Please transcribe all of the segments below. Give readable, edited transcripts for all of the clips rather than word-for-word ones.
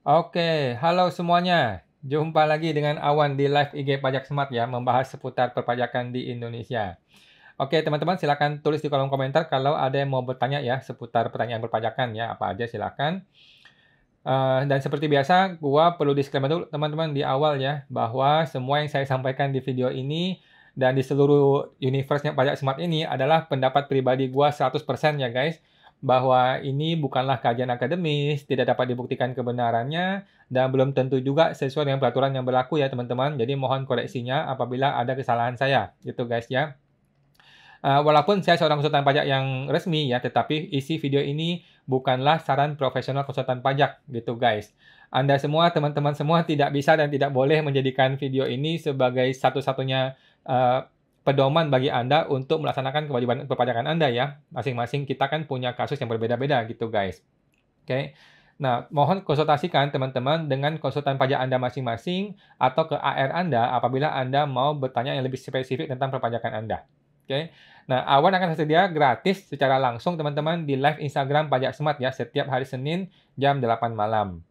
Oke, halo semuanya. Jumpa lagi dengan Awan di live IG Pajak Smart ya, membahas seputar perpajakan di Indonesia. Oke, teman-teman silakan tulis di kolom komentar kalau ada yang mau bertanya ya seputar pertanyaan perpajakan ya, apa aja silakan. Dan seperti biasa, gua perlu disclaimer dulu teman-teman di awal ya, bahwa semua yang saya sampaikan di video ini dan di seluruh universe-nya Pajak Smart ini adalah pendapat pribadi gua 100% ya guys. Bahwa ini bukanlah kajian akademis, tidak dapat dibuktikan kebenarannya, dan belum tentu juga sesuai dengan peraturan yang berlaku ya teman-teman. Jadi mohon koreksinya apabila ada kesalahan saya, gitu guys ya. Walaupun saya seorang konsultan pajak yang resmi ya, tetapi isi video ini bukanlah saran profesional konsultan pajak gitu guys. Anda semua, teman-teman semua tidak bisa dan tidak boleh menjadikan video ini sebagai satu-satunya pedoman bagi Anda untuk melaksanakan kewajiban perpajakan Anda ya. Masing-masing kita kan punya kasus yang berbeda-beda gitu guys. Oke. Nah, mohon konsultasikan teman-teman dengan konsultan pajak Anda masing-masing atau ke AR Anda apabila Anda mau bertanya yang lebih spesifik tentang perpajakan Anda. Oke. Nah, Awan akan tersedia gratis secara langsung teman-teman di live Instagram Pajak Smart ya, setiap hari Senin jam 8 malam.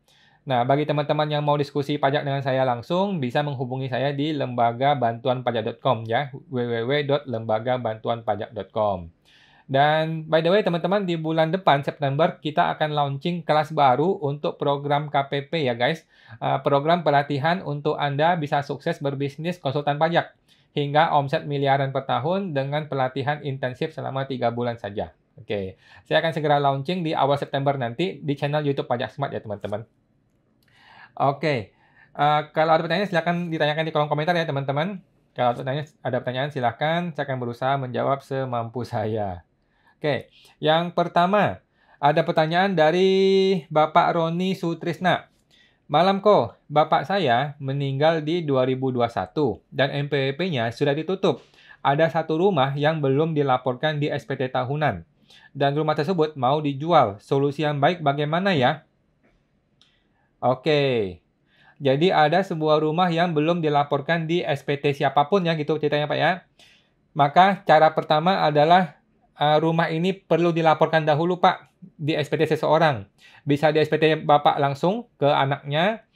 Nah, bagi teman-teman yang mau diskusi pajak dengan saya langsung, bisa menghubungi saya di lembagabantuanpajak.com ya, www.lembagabantuanpajak.com. Dan by the way teman-teman, di bulan depan September kita akan launching kelas baru untuk program KPP ya guys. Program pelatihan untuk Anda bisa sukses berbisnis konsultan pajak hingga omset miliaran per tahun dengan pelatihan intensif selama 3 bulan saja. Oke, saya akan segera launching di awal September nanti di channel YouTube Pajak Smart ya teman-teman. Oke, kalau ada pertanyaan silakan ditanyakan di kolom komentar ya teman-teman. Kalau ada pertanyaan silakan, saya akan berusaha menjawab semampu saya. Oke, yang pertama ada pertanyaan dari Bapak Roni Sutrisna. Malam kok, bapak saya meninggal di 2021 dan NPWP-nya sudah ditutup. Ada satu rumah yang belum dilaporkan di SPT tahunan dan rumah tersebut mau dijual. Solusi yang baik bagaimana ya? Oke, jadi ada sebuah rumah yang belum dilaporkan di SPT siapapun ya gitu ceritanya Pak ya. Maka cara pertama adalah rumah ini perlu dilaporkan dahulu Pak di SPT seseorang. Bisa di SPT Bapak langsung ke anaknya.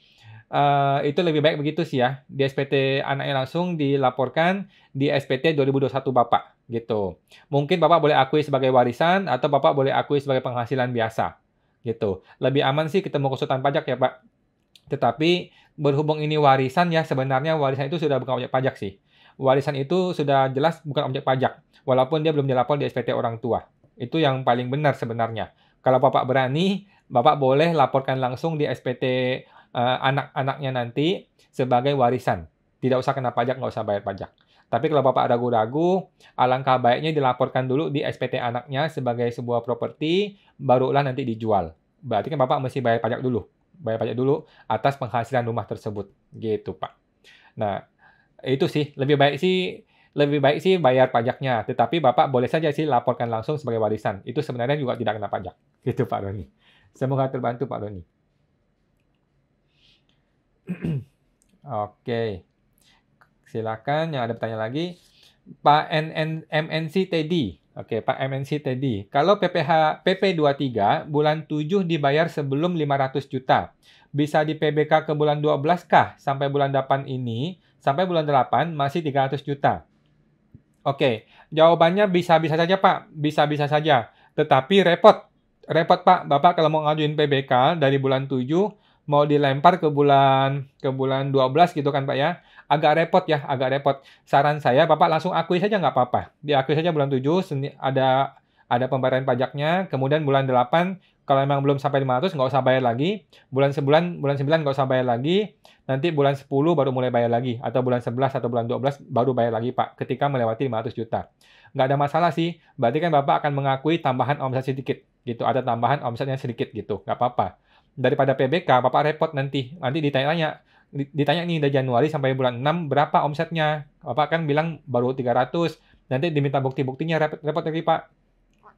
Itu lebih baik begitu sih ya. Di SPT anaknya langsung dilaporkan di SPT 2021 Bapak gitu. Mungkin Bapak boleh akui sebagai warisan atau Bapak boleh akui sebagai penghasilan biasa gitu. Lebih aman sih ketemu konsultan pajak ya Pak. Tetapi berhubung ini warisan ya, sebenarnya warisan itu sudah bukan objek pajak sih. Warisan itu sudah jelas bukan objek pajak, walaupun dia belum dilapor di SPT orang tua. Itu yang paling benar sebenarnya. Kalau Bapak berani, Bapak boleh laporkan langsung di SPT anak-anaknya nanti sebagai warisan. Tidak usah kena pajak, nggak usah bayar pajak. Tapi kalau Bapak ragu-ragu, alangkah baiknya dilaporkan dulu di SPT anaknya sebagai sebuah properti, barulah nanti dijual. Berarti kan Bapak mesti bayar pajak dulu. Bayar pajak dulu atas penghasilan rumah tersebut. Gitu, Pak. Nah, itu sih lebih baik sih bayar pajaknya, tetapi Bapak boleh saja sih laporkan langsung sebagai warisan. Itu sebenarnya juga tidak kena pajak. Gitu Pak Roni. Semoga terbantu Pak Roni. Oke. Silakan yang ada pertanyaan lagi. Pak MNC Teddy. Oke, Pak MNC Teddy. Kalau PP23 bulan 7 dibayar sebelum 500 juta. Bisa di PBK ke bulan 12 kah? Sampai bulan 8 ini, sampai bulan 8 masih 300 juta. Oke, jawabannya bisa-bisa saja Pak. Bisa-bisa saja. Tetapi repot. Repot Pak. Bapak kalau mau ngajuin PBK dari bulan 7, mau dilempar ke bulan 12 gitu kan Pak ya. Agak repot ya, agak repot. Saran saya Bapak langsung akui saja nggak apa-apa. Diakui saja bulan 7 ada pembayaran pajaknya, kemudian bulan 8 kalau memang belum sampai 500 nggak usah bayar lagi. Bulan 9 nggak usah bayar lagi. Nanti bulan 10 baru mulai bayar lagi. Atau bulan 11 atau bulan 12 baru bayar lagi Pak. Ketika melewati 500 juta. Nggak ada masalah sih. Berarti kan Bapak akan mengakui tambahan omset sedikit. Gitu. Ada tambahan omsetnya sedikit gitu. Nggak apa-apa. Daripada PBK, Bapak repot nanti. Nanti ditanya nih dari Januari sampai bulan 6 berapa omsetnya. Bapak kan bilang baru 300. Nanti diminta bukti-buktinya repot lagi Pak.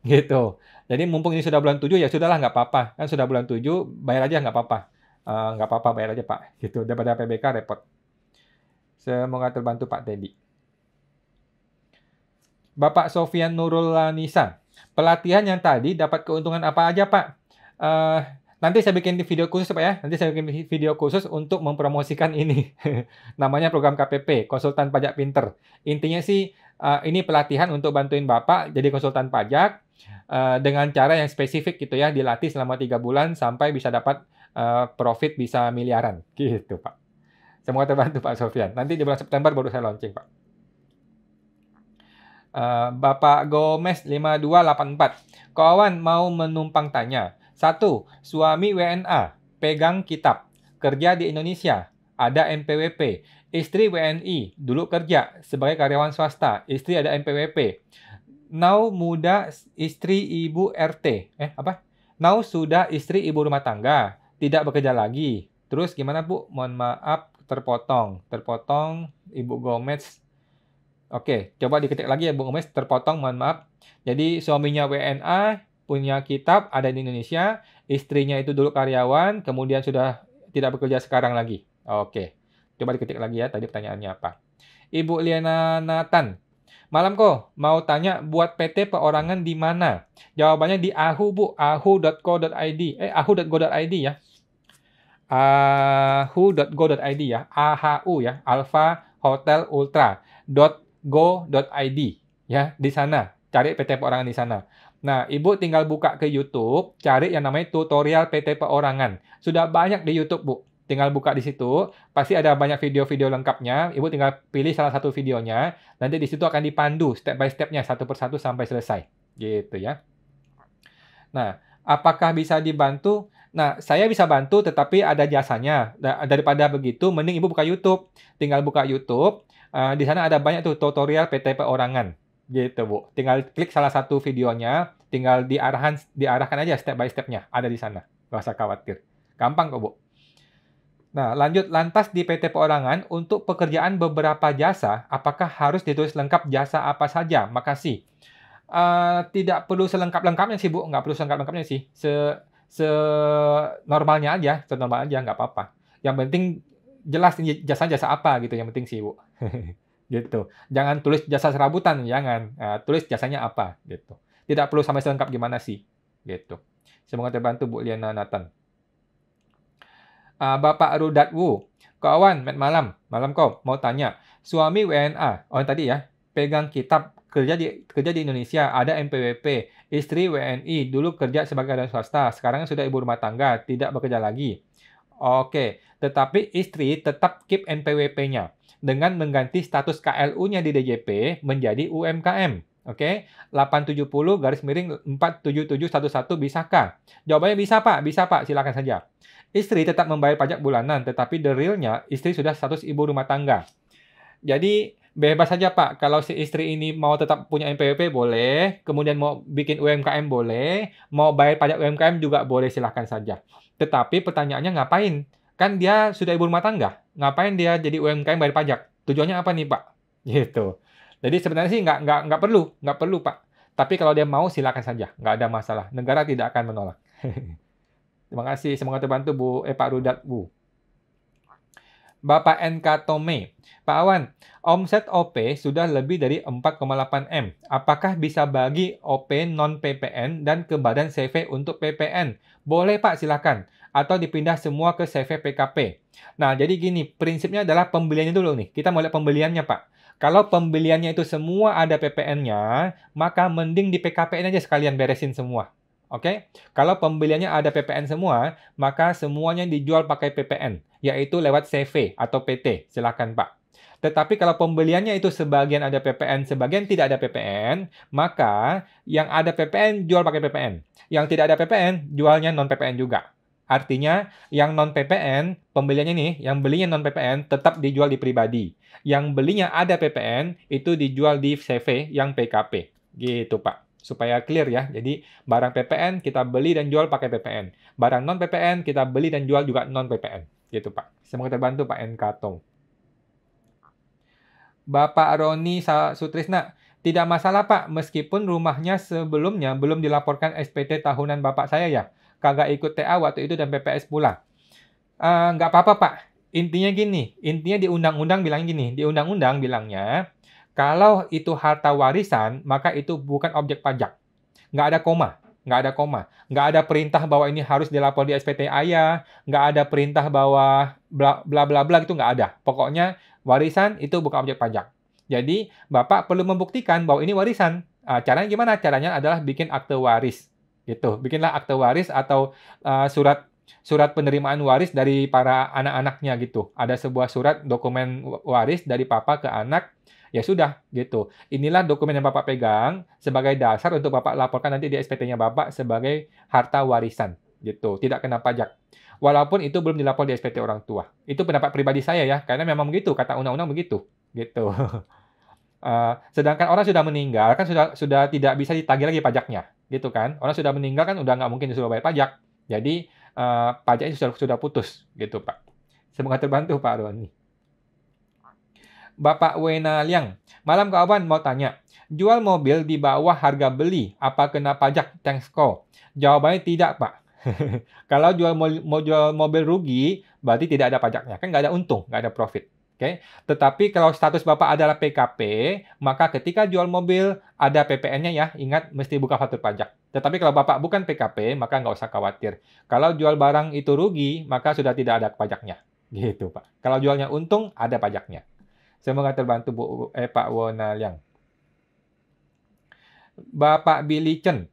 Gitu. Jadi mumpung ini sudah bulan 7 ya sudahlah nggak apa-apa. Kan sudah bulan 7 bayar aja nggak apa-apa. Nggak apa-apa bayar aja Pak. Gitu. Daripada PBK repot. Semoga terbantu Pak Teddy. Bapak Sofian Nurul Lanisa. Pelatihan yang tadi dapat keuntungan apa aja Pak? Nanti saya bikin video khusus Pak ya, nanti saya bikin video khusus untuk mempromosikan ini. Namanya program KPP, Konsultan Pajak Pinter. Intinya sih, ini pelatihan untuk bantuin Bapak jadi konsultan pajak, dengan cara yang spesifik gitu ya, dilatih selama 3 bulan sampai bisa dapat, profit bisa miliaran, gitu Pak. Semoga terbantu Pak Sofyan. Nanti di bulan September baru saya launching Pak. Bapak Gomez 5284. Ko Awan mau menumpang tanya. 1. Suami WNA, pegang kitab, kerja di Indonesia, ada NPWP. Istri WNI, dulu kerja sebagai karyawan swasta, istri ada NPWP. Now muda istri ibu RT. Now sudah istri ibu rumah tangga, tidak bekerja lagi. Terus gimana Bu? Mohon maaf terpotong. Terpotong Ibu Gomez. Oke, coba diketik lagi ya Bu Gomez, terpotong, mohon maaf. Jadi suaminya WNA, punya kitab, ada di Indonesia, istrinya itu dulu karyawan, kemudian sudah tidak bekerja sekarang lagi. Oke, coba diketik lagi ya, tadi pertanyaannya apa. Ibu Liana Nathan, malam kok, mau tanya buat PT perorangan di mana? Jawabannya di AHU Bu, ahu.co.id, ahu.go.id ya. ahu.go.id ya, AHU ya, Alpha Hotel Ultra .go.id ya, di sana cari PT Perorangan di sana. Nah, Ibu tinggal buka ke YouTube, cari yang namanya tutorial PT Perorangan. Sudah banyak di YouTube, Bu. Tinggal buka di situ, pasti ada banyak video-video lengkapnya. Ibu tinggal pilih salah satu videonya, nanti di situ akan dipandu step by step-nya satu persatu sampai selesai. Gitu ya. Nah, apakah bisa dibantu? Nah, saya bisa bantu tetapi ada jasanya. Daripada begitu, mending Ibu buka YouTube. Tinggal buka YouTube, di sana ada banyak tuh tutorial PT Perorangan. Gitu, Bu. Tinggal klik salah satu videonya, tinggal diarahkan aja step by step-nya. Ada di sana. Nggak usah khawatir. Gampang kok, Bu. Nah, lanjut. Lantas di PT Perorangan, untuk pekerjaan beberapa jasa, apakah harus ditulis lengkap jasa apa saja? Makasih. Tidak perlu selengkap-lengkapnya sih, Bu. Nggak perlu selengkap-lengkapnya sih. Senormalnya aja, senormal aja, nggak apa-apa. Yang penting jelas jasa-jasa apa gitu, yang penting sih, Bu. Gitu. Jangan tulis jasa serabutan, jangan. Tulis jasanya apa, gitu. Tidak perlu sampai selengkap gimana sih, gitu. Semoga terbantu, Bu Liana Nathan. Bapak Rudat Wu, Ko Awan, malam kok, mau tanya. Suami WNA, yang tadi ya, pegang kitab, kerja di Indonesia, ada NPWP. Istri WNI, dulu kerja sebagai karyawan swasta, sekarang sudah ibu rumah tangga, tidak bekerja lagi. Oke, tetapi istri tetap keep NPWP-nya dengan mengganti status KLU-nya di DJP menjadi UMKM. Oke, 870-47711 bisakah? Jawabannya bisa Pak, silakan saja. Istri tetap membayar pajak bulanan, tetapi the real-nya istri sudah status ibu rumah tangga. Jadi bebas saja Pak, kalau si istri ini mau tetap punya NPWP boleh, kemudian mau bikin UMKM boleh, mau bayar pajak UMKM juga boleh, silahkan saja. Tetapi pertanyaannya ngapain? Kan dia sudah ibu rumah tangga, ngapain dia jadi UMKM bayar pajak? Tujuannya apa nih Pak? Gitu. Jadi sebenarnya sih nggak perlu Pak. Tapi kalau dia mau silakan saja, nggak ada masalah. Negara tidak akan menolak. Terima kasih, semoga terbantu Pak Rudat Bu. Bapak NK Tome, Pak Awan, omset OP sudah lebih dari 4,8 M. Apakah bisa bagi OP non-PPN dan ke badan CV untuk PPN? Boleh Pak, silakan. Atau dipindah semua ke CV PKP. Nah, jadi gini, prinsipnya adalah pembeliannya dulu nih. Kita mau lihat pembeliannya Pak. Kalau pembeliannya itu semua ada PPN-nya, maka mending di PKP-in aja sekalian beresin semua. Oke? Kalau pembeliannya ada PPN semua, maka semuanya dijual pakai PPN, yaitu lewat CV atau PT. Silakan Pak. Tetapi kalau pembeliannya itu sebagian ada PPN, sebagian tidak ada PPN, maka yang ada PPN jual pakai PPN. Yang tidak ada PPN, jualnya non-PPN juga. Artinya, yang non-PPN, pembeliannya nih, yang belinya non-PPN tetap dijual di pribadi. Yang belinya ada PPN, itu dijual di CV yang PKP. Gitu Pak. Supaya clear ya. Jadi, barang PPN kita beli dan jual pakai PPN. Barang non-PPN kita beli dan jual juga non-PPN. Gitu Pak. Semoga terbantu Pak NK Tong. Bapak Roni Sutrisna, tidak masalah Pak, meskipun rumahnya sebelumnya belum dilaporkan SPT tahunan Bapak saya ya. Kagak ikut TA waktu itu dan PPS pula. Nggak apa-apa Pak. Intinya gini, intinya di undang-undang bilang gini, di undang-undang bilangnya, kalau itu harta warisan, maka itu bukan objek pajak. Nggak ada koma. nggak ada koma. Nggak ada perintah bahwa ini harus dilapor di SPT ayah, nggak ada perintah bahwa bla bla bla bla gitu, nggak ada. Pokoknya warisan itu bukan objek pajak. Jadi, Bapak perlu membuktikan bahwa ini warisan. Caranya gimana? Caranya adalah bikin akte waris. Gitu. Bikinlah akte waris atau surat penerimaan waris dari para anak-anaknya gitu. Ada sebuah surat dokumen waris dari papa ke anak, ya sudah gitu. Inilah dokumen yang Bapak pegang sebagai dasar untuk Bapak laporkan nanti di SPT-nya Bapak sebagai harta warisan gitu. Tidak kena pajak. Walaupun itu belum dilapor di SPT orang tua. Itu pendapat pribadi saya ya, karena memang begitu, kata undang-undang begitu. Gitu. Sedangkan orang sudah meninggal kan sudah tidak bisa ditagih lagi pajaknya, gitu kan. Orang sudah meninggal kan udah nggak mungkin disuruh bayar pajak. Jadi, pajaknya sudah putus, gitu Pak. Semoga terbantu Pak Roni. Bapak Wena Liang, malam kawan mau tanya, jual mobil di bawah harga beli, apa kena pajak? Thanks ko. Jawabannya tidak Pak. Kalau jual mobil rugi, berarti tidak ada pajaknya. Kan nggak ada untung, nggak ada profit. Oke, tetapi kalau status Bapak adalah PKP, maka ketika jual mobil ada PPN-nya ya, ingat mesti buka faktur pajak. Tetapi kalau Bapak bukan PKP, maka nggak usah khawatir. Kalau jual barang itu rugi, maka sudah tidak ada pajaknya. Gitu Pak. Kalau jualnya untung, ada pajaknya. Semoga terbantu Pak Wona Liang. Bapak Billy Chen,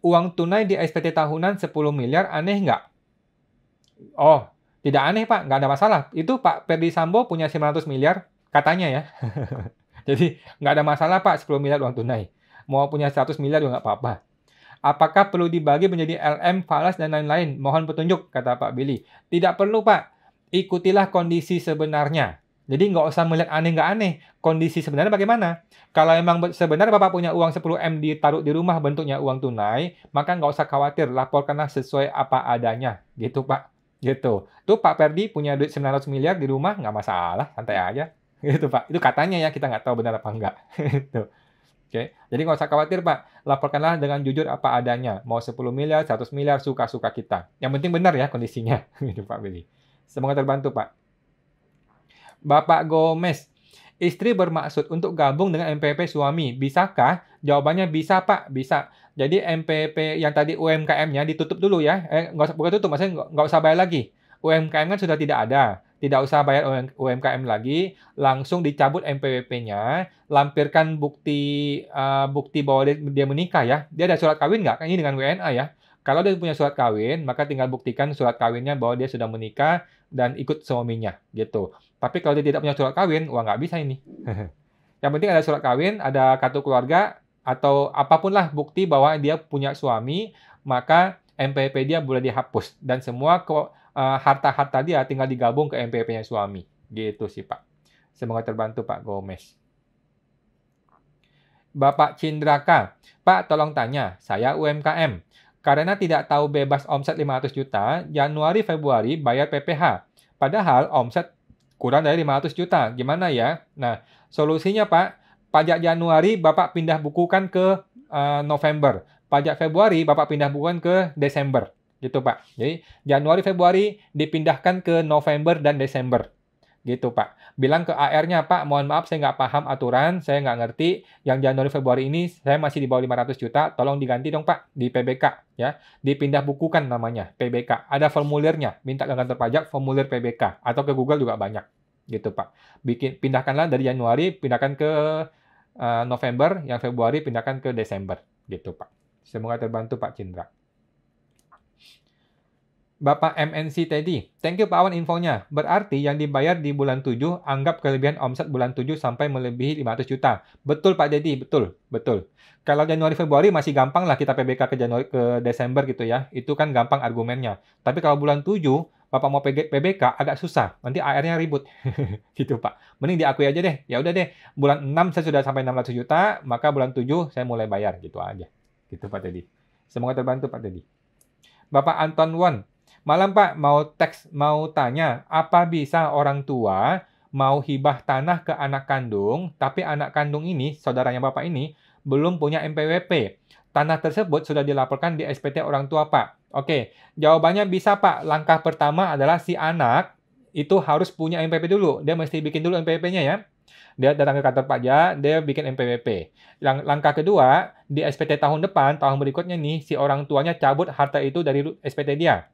uang tunai di SPT tahunan 10 miliar aneh nggak? Oh, tidak aneh, Pak. Nggak ada masalah. Itu Pak Ferdi Sambo punya 900 miliar, katanya ya. Jadi, nggak ada masalah, Pak, 10 miliar uang tunai. Mau punya 100 miliar juga nggak apa-apa. Apakah perlu dibagi menjadi LM, falas, dan lain-lain? Mohon petunjuk, kata Pak Billy. Tidak perlu, Pak. Ikutilah kondisi sebenarnya. Jadi, nggak usah melihat aneh nggak aneh. Kondisi sebenarnya bagaimana? Kalau emang sebenarnya Bapak punya uang 10M ditaruh di rumah bentuknya uang tunai, maka nggak usah khawatir. Laporkanlah sesuai apa adanya. Gitu, Pak. Gitu. Tuh Pak Ferdi punya duit 900 miliar di rumah, nggak masalah, santai aja. Gitu Pak. Itu katanya ya, kita nggak tahu benar apa enggak. Gitu. Oke. Jadi nggak usah khawatir Pak. Laporkanlah dengan jujur apa adanya. Mau 10 miliar, 100 miliar, suka-suka kita. Yang penting benar ya kondisinya. Gitu Pak Billy. Semoga terbantu Pak. Bapak Gomez. Istri bermaksud untuk gabung dengan MPP suami. Bisakah? Jawabannya bisa Pak, bisa. Jadi MPP yang tadi UMKM-nya ditutup dulu ya. Bukan tutup, maksudnya nggak usah bayar lagi. UMKM kan sudah tidak ada. Tidak usah bayar UMKM lagi. Langsung dicabut MPWP-nya. Lampirkan bukti bahwa dia menikah ya. Dia ada surat kawin nggak? Kan ini dengan WNA ya. Kalau dia punya surat kawin, maka tinggal buktikan surat kawinnya bahwa dia sudah menikah dan ikut suaminya gitu. Tapi kalau dia tidak punya surat kawin, wah nggak bisa ini. Yang penting ada surat kawin, ada kartu keluarga, atau apapun lah bukti bahwa dia punya suami, maka MPP dia boleh dihapus. Dan semua harta-harta dia tinggal digabung ke MPP-nya suami. Gitu sih Pak. Semoga terbantu Pak Gomez. Bapak Cindraka, Pak tolong tanya, saya UMKM. Karena tidak tahu bebas omset 500 juta, Januari-Februari bayar PPh. Padahal omset kurang dari 500 juta. Gimana ya? Nah, solusinya Pak, pajak Januari Bapak pindah bukukan ke November. Pajak Februari Bapak pindah bukukan ke Desember. Gitu Pak. Jadi, Januari-Februari dipindahkan ke November dan Desember. Gitu Pak. Bilang ke AR-nya, Pak, mohon maaf saya nggak paham aturan, saya nggak ngerti. Yang Januari-Februari ini saya masih di bawah 500 juta, tolong diganti dong Pak di PBK. Ya. Dipindah bukukan namanya, PBK. Ada formulirnya, minta ke kantor pajak formulir PBK. Atau ke Google juga banyak. Gitu Pak. Pindahkanlah dari Januari, pindahkan ke November, yang Februari pindahkan ke Desember. Gitu Pak. Semoga terbantu Pak Cindra. Bapak MNC Teddy, thank you Pak Awan infonya. Berarti yang dibayar di bulan 7 anggap kelebihan omset bulan 7 sampai melebihi 500 juta. Betul Pak Teddy, betul, betul. Kalau Januari Februari masih gampang lah kita PBK ke Desember gitu ya. Itu kan gampang argumennya. Tapi kalau bulan 7 Bapak mau PBK agak susah. Nanti AR-nya ribut. Gitu Pak. Mending diakui aja deh. Ya udah deh, bulan 6 saya sudah sampai 600 juta, maka bulan 7 saya mulai bayar gitu aja. Gitu Pak Teddy. Semoga terbantu Pak Teddy. Bapak Anton Won, malam Pak, mau tanya, apa bisa orang tua mau hibah tanah ke anak kandung, tapi anak kandung ini, saudaranya Bapak ini, belum punya MPWP. Tanah tersebut sudah dilaporkan di SPT orang tua Pak. Oke, jawabannya bisa Pak. Langkah pertama adalah si anak itu harus punya MPP dulu. Dia mesti bikin dulu MPP-nya ya. Dia datang ke kantor pajak, dia bikin NPWP. Langkah kedua, di SPT tahun depan, tahun berikutnya nih, si orang tuanya cabut harta itu dari SPT dia.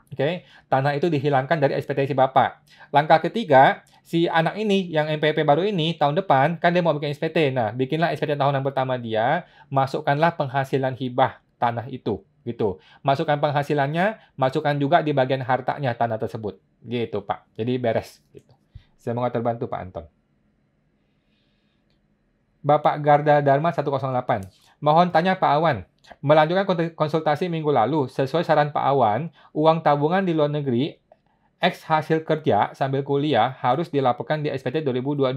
Oke, tanah itu dihilangkan dari SPT si bapak. Langkah ketiga, si anak ini yang NPWP baru ini tahun depan kan dia mau bikin SPT. Nah, bikinlah SPT tahunan pertama dia, masukkanlah penghasilan hibah tanah itu, gitu. Masukkan penghasilannya, masukkan juga di bagian hartanya tanah tersebut. Gitu, Pak. Jadi beres gitu. Semoga terbantu, Pak Anton. Bapak Garda Dharma 108. Mohon tanya Pak Awan. Melanjutkan konsultasi minggu lalu, sesuai saran Pak Awan, uang tabungan di luar negeri, X hasil kerja sambil kuliah harus dilaporkan di SPT 2022.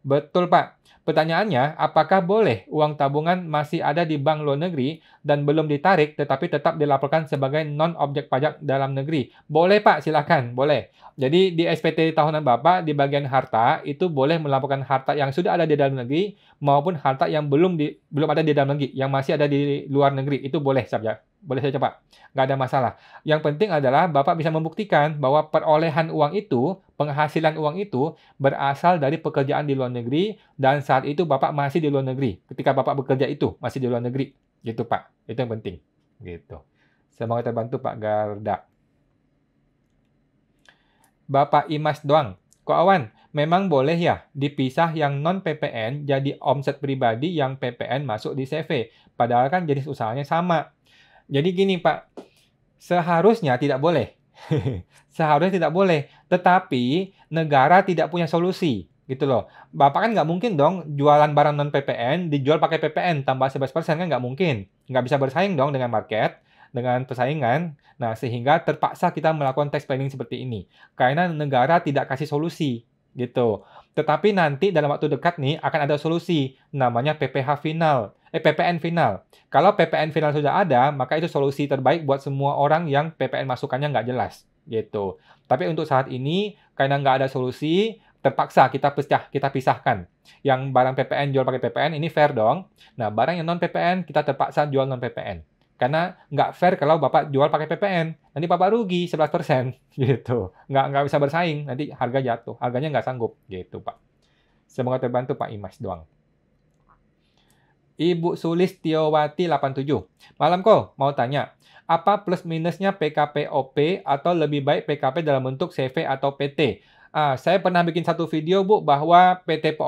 Betul, Pak. Pertanyaannya, apakah boleh uang tabungan masih ada di bank luar negeri dan belum ditarik tetapi tetap dilaporkan sebagai non-objek pajak dalam negeri? Boleh, Pak. Silakan. Boleh. Jadi, di SPT tahunan Bapak, di bagian harta, itu boleh melaporkan harta yang sudah ada di dalam negeri maupun harta yang belum ada di dalam negeri, yang masih ada di luar negeri. Itu boleh saja. Boleh saja, Pak. Nggak ada masalah. Yang penting adalah Bapak bisa membuktikan bahwa perolehan uang itu, penghasilan uang itu, berasal dari pekerjaan di luar negeri dan saat itu Bapak masih di luar negeri. Ketika Bapak bekerja itu masih di luar negeri. Gitu, Pak. Itu yang penting. Gitu. Semoga terbantu, Pak Garda. Bapak Imas doang. Kok Awan, memang boleh ya dipisah yang non-PPN jadi omset pribadi yang PPN masuk di CV. Padahal kan jenis usahanya sama. Jadi gini, Pak. Seharusnya tidak boleh. Seharusnya tidak boleh. Tetapi negara tidak punya solusi. Gitu loh. Bapak kan nggak mungkin dong jualan barang non-PPN, dijual pakai PPN, tambah 11% kan nggak mungkin. Nggak bisa bersaing dong dengan market, dengan persaingan. Nah, sehingga terpaksa kita melakukan tax planning seperti ini. Karena negara tidak kasih solusi. Gitu. Tetapi nanti dalam waktu dekat nih akan ada solusi. Namanya PPN final. Kalau PPN final sudah ada, maka itu solusi terbaik buat semua orang yang PPN masukannya nggak jelas. Gitu. Tapi untuk saat ini, karena nggak ada solusi, terpaksa kita pisahkan. Yang barang PPN jual pakai PPN, ini fair dong. Nah, barang yang non-PPN, kita terpaksa jual non-PPN. Karena nggak fair kalau Bapak jual pakai PPN. Nanti Bapak rugi 11%. Gitu. Nggak bisa bersaing. Nanti harga jatuh. Harganya nggak sanggup. Gitu, Pak. Semoga terbantu, Pak Imas doang. Ibu Sulistiowati 87. Malam kok, mau tanya. Apa plus minusnya PKPOP atau lebih baik PKP dalam bentuk CV atau PT? Saya pernah bikin satu video, Bu, bahwa PT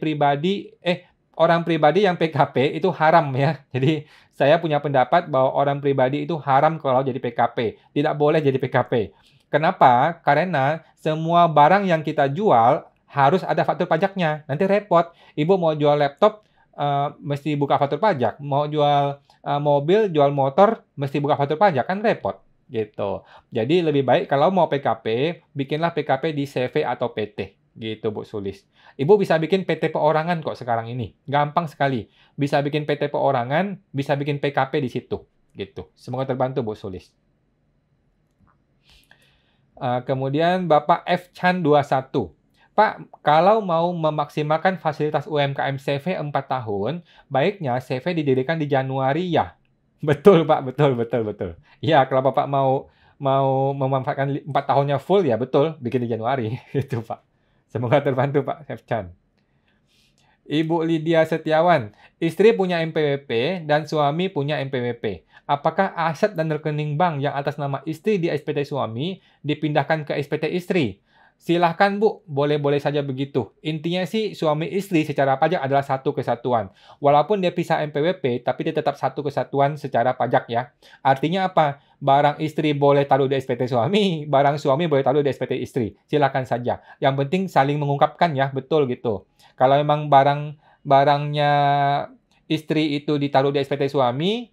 pribadi, orang pribadi yang PKP itu haram ya. Jadi, saya punya pendapat bahwa orang pribadi itu haram kalau jadi PKP. Tidak boleh jadi PKP. Kenapa? Karena semua barang yang kita jual harus ada faktur pajaknya. Nanti repot. Ibu mau jual laptop, mesti buka faktur pajak. Mau jual mobil, jual motor, mesti buka faktur pajak. Kan repot. Gitu. Jadi lebih baik kalau mau PKP, bikinlah PKP di CV atau PT. Gitu, Bu Sulis. Ibu bisa bikin PT perorangan kok sekarang ini. Gampang sekali. Bisa bikin PT perorangan, bisa bikin PKP di situ. Gitu. Semoga terbantu, Bu Sulis. Kemudian Bapak F. Chan 21. Pak, kalau mau memaksimalkan fasilitas UMKM CV 4 tahun, baiknya CV didirikan di Januari ya? Betul, Pak. Betul. Iya, kalau Bapak mau memanfaatkan 4 tahunnya full, ya betul, bikin di Januari. Itu, Pak. Semoga terbantu, Pak F. Chan. Ibu Lydia Setiawan, istri punya NPWP dan suami punya NPWP. Apakah aset dan rekening bank yang atas nama istri di SPT suami dipindahkan ke SPT istri? Silahkan, Bu, boleh-boleh saja begitu. Intinya sih suami istri secara pajak adalah satu kesatuan. Walaupun dia pisah NPWP, tapi dia tetap satu kesatuan secara pajak ya. Artinya apa? Barang istri boleh taruh di SPT suami, barang suami boleh taruh di SPT istri. Silakan saja. Yang penting saling mengungkapkan ya, betul gitu. Kalau memang barangnya istri itu ditaruh di SPT suami,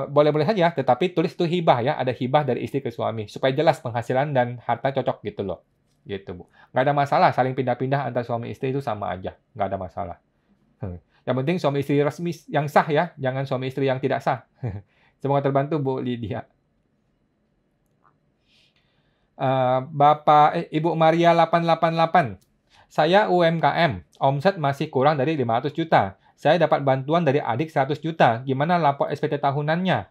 boleh-boleh saja, tetapi tulis itu hibah ya, ada hibah dari istri ke suami, supaya jelas penghasilan dan harta cocok gitu loh. Gitu, Bu. Nggak ada masalah, saling pindah-pindah antara suami istri itu sama aja, nggak ada masalah. Yang penting suami istri resmi yang sah ya, jangan suami istri yang tidak sah. Semoga terbantu, Bu Lydia. Ibu Maria 888. Saya UMKM, omset masih kurang dari 500 juta. Saya dapat bantuan dari adik 100 juta. Gimana lapor SPT tahunannya?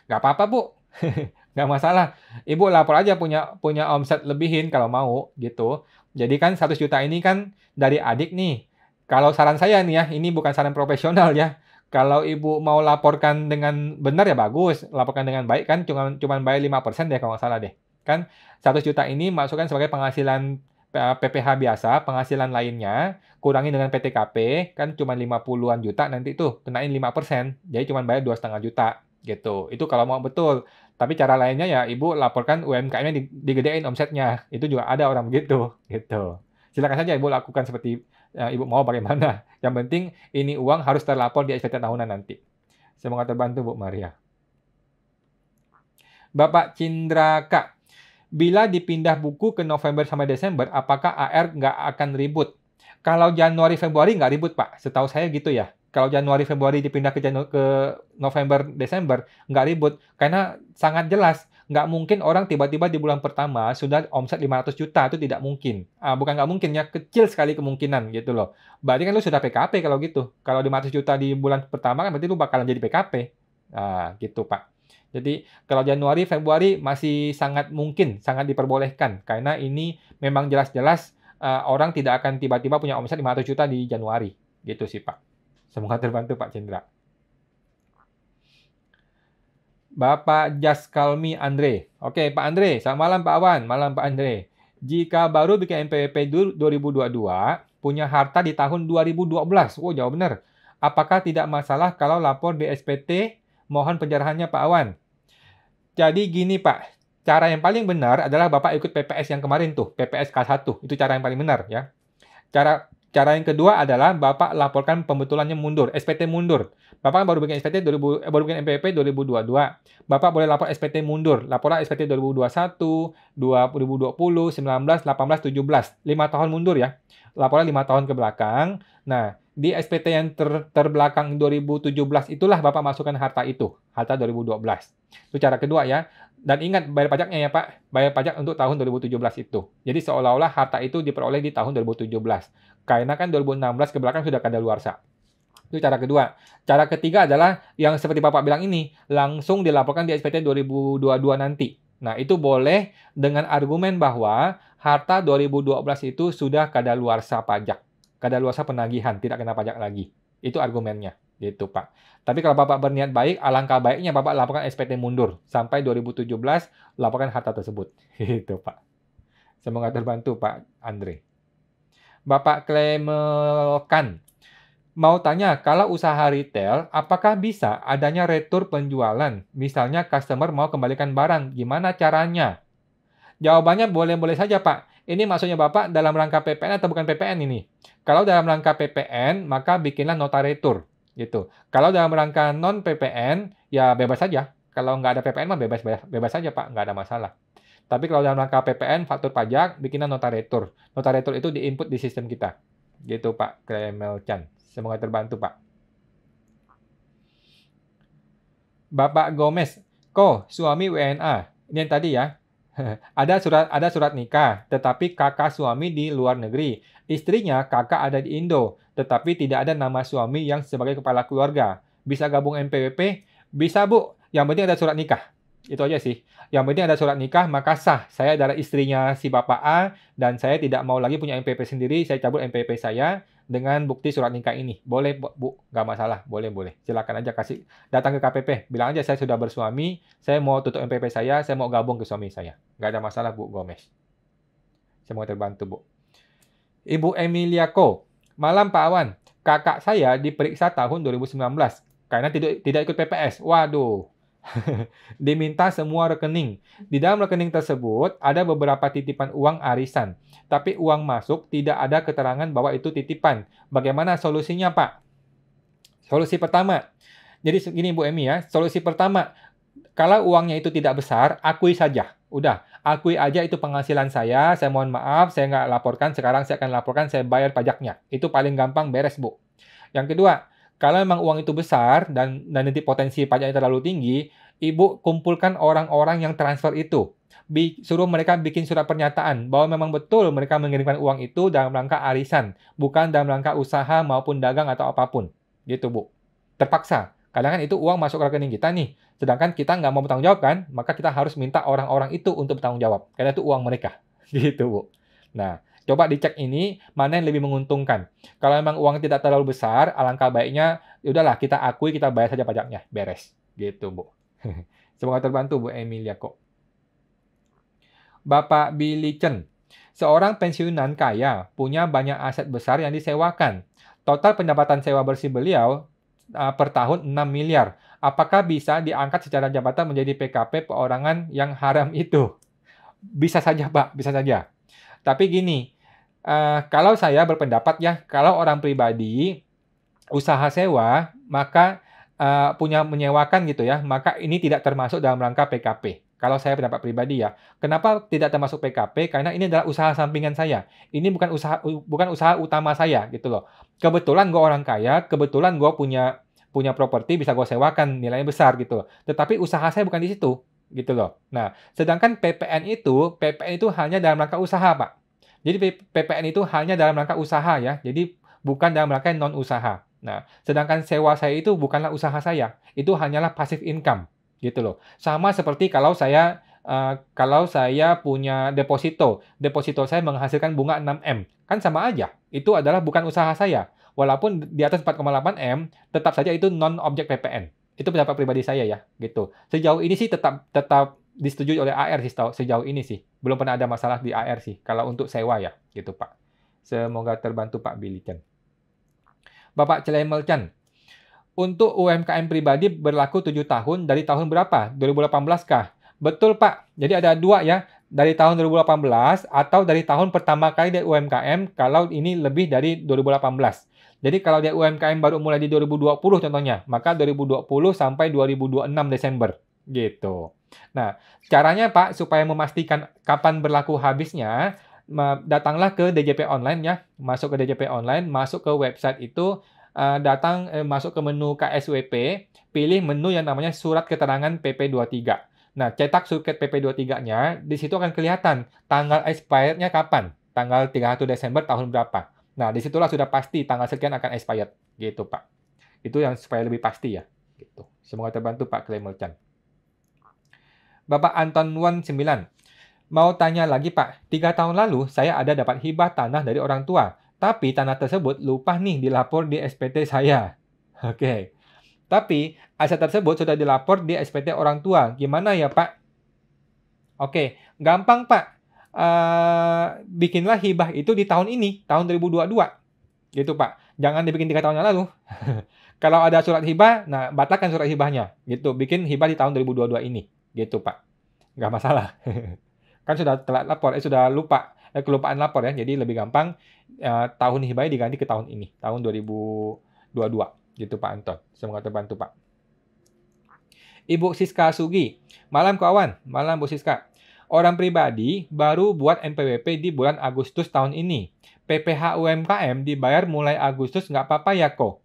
Nggak apa-apa, Bu. Nggak masalah. Ibu lapor aja punya omset lebihin kalau mau, gitu. Jadi kan 100 juta ini kan dari adik nih. Kalau saran saya nih ya, ini bukan saran profesional ya. Kalau ibu mau laporkan dengan benar ya bagus, laporkan dengan baik kan cuman bayar 5% deh kalau nggak salah deh. Kan 100 juta ini masukkan sebagai penghasilan PPh biasa, penghasilan lainnya, kurangi dengan PTKP, kan cuma 50-an juta nanti tuh, kenain 5%. Jadi cuma bayar 2,5 juta gitu. Itu kalau mau betul. Tapi cara lainnya ya ibu laporkan UMKM-nya digedein omsetnya. Itu juga ada orang begitu gitu. Silakan saja ibu lakukan seperti ibu mau bagaimana. Yang penting ini uang harus terlapor di SPT tahunan nanti. Semoga terbantu Bu Maria. Bapak Cindra Kak, bila dipindah buku ke November sampai Desember, apakah AR nggak akan ribut? Kalau Januari Februari nggak ribut Pak, setahu saya gitu ya. Kalau Januari Februari dipindah ke November Desember nggak ribut karena sangat jelas nggak mungkin orang tiba-tiba di bulan pertama sudah omset 500 juta, itu tidak mungkin. Bukan nggak mungkin ya, kecil sekali kemungkinan gitu loh. Berarti kan lu sudah PKP kalau gitu. Kalau 500 juta di bulan pertama kan berarti lu bakalan jadi PKP. Gitu Pak. Jadi kalau Januari, Februari masih sangat mungkin, sangat diperbolehkan karena ini memang jelas-jelas orang tidak akan tiba-tiba punya omset 500 juta di Januari. Gitu sih Pak. Semoga terbantu Pak Cindra. Bapak Jaskalmi Andre. Oke, Pak Andre. Selamat malam Pak Awan. Malam Pak Andre. Jika baru bikin NPWP 2022, punya harta di tahun 2012. Oh, jauh benar. Apakah tidak masalah kalau lapor di SPT? Mohon pencerahannya Pak Awan. Jadi gini Pak, cara yang paling benar adalah Bapak ikut PPS yang kemarin tuh, PPS K1. Itu cara yang paling benar ya. Cara yang kedua adalah Bapak laporkan pembetulannya mundur, SPT mundur. Bapak baru bikin SPT baru bikin NPWP 2022. Bapak boleh lapor SPT mundur. Laporlah SPT 2021, 2020, 19, 18, 17. 5 tahun mundur ya. Lapornya 5 tahun ke belakang. Nah, di SPT yang terbelakang 2017 itulah Bapak masukkan harta itu, harta 2012. Itu cara kedua ya. Dan ingat bayar pajaknya ya Pak, bayar pajak untuk tahun 2017 itu. Jadi seolah-olah harta itu diperoleh di tahun 2017. Karena kan 2016 ke belakang sudah kadaluarsa. Itu cara kedua. Cara ketiga adalah yang seperti Bapak bilang ini, langsung dilaporkan di SPT 2022 nanti. Nah, itu boleh dengan argumen bahwa harta 2012 itu sudah kadaluarsa pajak. Kadaluarsa penagihan, tidak kena pajak lagi. Itu argumennya. Gitu, Pak. Tapi kalau Bapak berniat baik, alangkah baiknya Bapak laporkan SPT mundur. Sampai 2017, laporkan harta tersebut. Gitu, Pak. Semoga terbantu, Pak Andre. Bapak Klemelkan. Mau tanya, kalau usaha retail, apakah bisa adanya retur penjualan? Misalnya customer mau kembalikan barang, gimana caranya? Jawabannya boleh-boleh saja, Pak. Ini maksudnya Bapak dalam rangka PPN atau bukan PPN ini? Kalau dalam rangka PPN, maka bikinlah nota retur. Gitu. Kalau dalam rangka non-PPN, ya bebas saja. Kalau nggak ada PPN, mah bebas saja, Pak. Nggak ada masalah. Tapi kalau dalam rangka PPN, faktur pajak, bikinlah nota retur. Nota retur itu diinput di sistem kita. Gitu, Pak Kremel Chan. Semoga terbantu, Pak. Bapak Gomez. Suami WNA. Ini yang tadi ya. Ada surat nikah, tetapi kakak suami di luar negeri. Istrinya kakak ada di Indo, tetapi tidak ada nama suami yang sebagai kepala keluarga. Bisa gabung NPWP? Bisa, Bu. Yang penting ada surat nikah. Itu aja sih. Yang penting ada surat nikah, maka sah. Saya adalah istrinya si Bapak A, dan saya tidak mau lagi punya NPWP sendiri, saya cabut NPWP saya dengan bukti surat nikah ini. Boleh, Bu. Nggak masalah. Boleh. Silakan aja datang ke KPP. Bilang aja saya sudah bersuami, saya mau tutup NPWP saya mau gabung ke suami saya. Nggak ada masalah, Bu Gomez. Semoga terbantu, Bu. Ibu Emilia Ko. Malam, Pak Awan. Kakak saya diperiksa tahun 2019 karena tidak ikut PPS. Waduh. Diminta semua rekening. Di dalam rekening tersebut ada beberapa titipan uang arisan. Tapi uang masuk tidak ada keterangan bahwa itu titipan. Bagaimana solusinya, Pak? Solusi pertama. Jadi segini Bu Emi ya. Solusi pertama, kalau uangnya itu tidak besar, akui saja. Udah, akui aja itu penghasilan saya mohon maaf, saya nggak laporkan, sekarang saya akan laporkan, saya bayar pajaknya. Itu paling gampang beres, Bu. Yang kedua, kalau memang uang itu besar dan nanti potensi pajaknya terlalu tinggi, Ibu kumpulkan orang-orang yang transfer itu. Suruh mereka bikin surat pernyataan bahwa memang betul mereka mengirimkan uang itu dalam rangka arisan, bukan dalam rangka usaha maupun dagang atau apapun. Gitu, Bu. Terpaksa. Kadang kan itu uang masuk ke rekening kita nih. Sedangkan kita nggak mau bertanggung jawab kan, maka kita harus minta orang-orang itu untuk bertanggung jawab. Karena itu uang mereka. Gitu, Bu. Nah, Coba dicek ini, mana yang lebih menguntungkan. Kalau memang uang tidak terlalu besar, alangkah baiknya, ya udahlah kita akui, kita bayar saja pajaknya. Beres. Gitu, Bu. Semoga terbantu, Bu Emilia kok. Bapak Billy Chen. Seorang pensiunan kaya, punya banyak aset besar yang disewakan. Total pendapatan sewa bersih beliau per tahun 6 miliar. Apakah bisa diangkat secara jabatan menjadi PKP perorangan yang haram itu? Bisa saja, Pak. Bisa saja. Tapi gini, kalau saya berpendapat ya, kalau orang pribadi usaha sewa, maka punya menyewakan gitu ya, maka ini tidak termasuk dalam rangka PKP. Kalau saya pendapat pribadi ya. Kenapa tidak termasuk PKP? Karena ini adalah usaha sampingan saya. Ini bukan usaha utama saya gitu loh. Kebetulan gue orang kaya, kebetulan gue punya properti bisa gue sewakan nilainya besar gitu loh. Tetapi usaha saya bukan di situ gitu loh. Nah, sedangkan PPN itu hanya dalam rangka usaha, Pak. Jadi PPN itu hanya dalam rangka usaha ya. Jadi bukan dalam rangka non usaha. Nah, sedangkan sewa saya itu bukanlah usaha saya. Itu hanyalah passive income gitu loh. Sama seperti kalau saya punya deposito saya menghasilkan bunga 6M. Kan sama aja. Itu adalah bukan usaha saya. Walaupun di atas 4,8M, tetap saja itu non-objek PPN. Itu pendapat pribadi saya ya, gitu. Sejauh ini sih tetap disetujui oleh AR sih sejauh ini sih. Belum pernah ada masalah di AR sih, kalau untuk sewa ya, gitu Pak. Semoga terbantu Pak Billy Chan. Bapak Celemel Chan. Untuk UMKM pribadi berlaku 7 tahun dari tahun berapa? 2018 kah? Betul Pak. Jadi ada dua ya. Dari tahun 2018 atau dari tahun pertama kali dia UMKM kalau ini lebih dari 2018. Jadi kalau dia UMKM baru mulai di 2020 contohnya, maka 2020 sampai 2026 Desember. Gitu. Nah, caranya Pak supaya memastikan kapan berlaku habisnya, datanglah ke DJP Online ya. Masuk ke DJP Online, masuk ke website itu, masuk ke menu KSWP, pilih menu yang namanya Surat Keterangan PP23. Nah, cetak surat PP23-nya, di situ akan kelihatan tanggal expired-nya kapan. Tanggal 31 Desember tahun berapa. Nah, disitulah sudah pasti tanggal sekian akan expired. Gitu, Pak. Itu yang supaya lebih pasti ya. Gitu. Semoga terbantu, Pak Clemel Chan. Bapak Anton 19. Mau tanya lagi, Pak. 3 tahun lalu, saya ada dapat hibah tanah dari orang tua. Tapi tanah tersebut lupa nih dilapor di SPT saya. Oke. Tapi aset tersebut sudah dilapor di SPT orang tua. Gimana ya, Pak? Oke. Gampang, Pak. Bikinlah hibah itu di tahun ini, tahun 2022. Gitu, Pak. Jangan dibikin 3 tahun yang lalu. Kalau ada surat hibah, nah batalkan surat hibahnya. Gitu. Bikin hibah di tahun 2022 ini. Gitu, Pak. Nggak masalah. Kan sudah telat lapor, sudah lupa. Kelupaan lapor ya, jadi lebih gampang tahun hibahnya diganti ke tahun ini, tahun 2022, gitu Pak Anton. Semoga terbantu Pak. Ibu Siska Sugi, malam kawan, malam Bu Siska. Orang pribadi baru buat NPWP di bulan Agustus tahun ini. PPh UMKM dibayar mulai Agustus nggak apa-apa ya kok?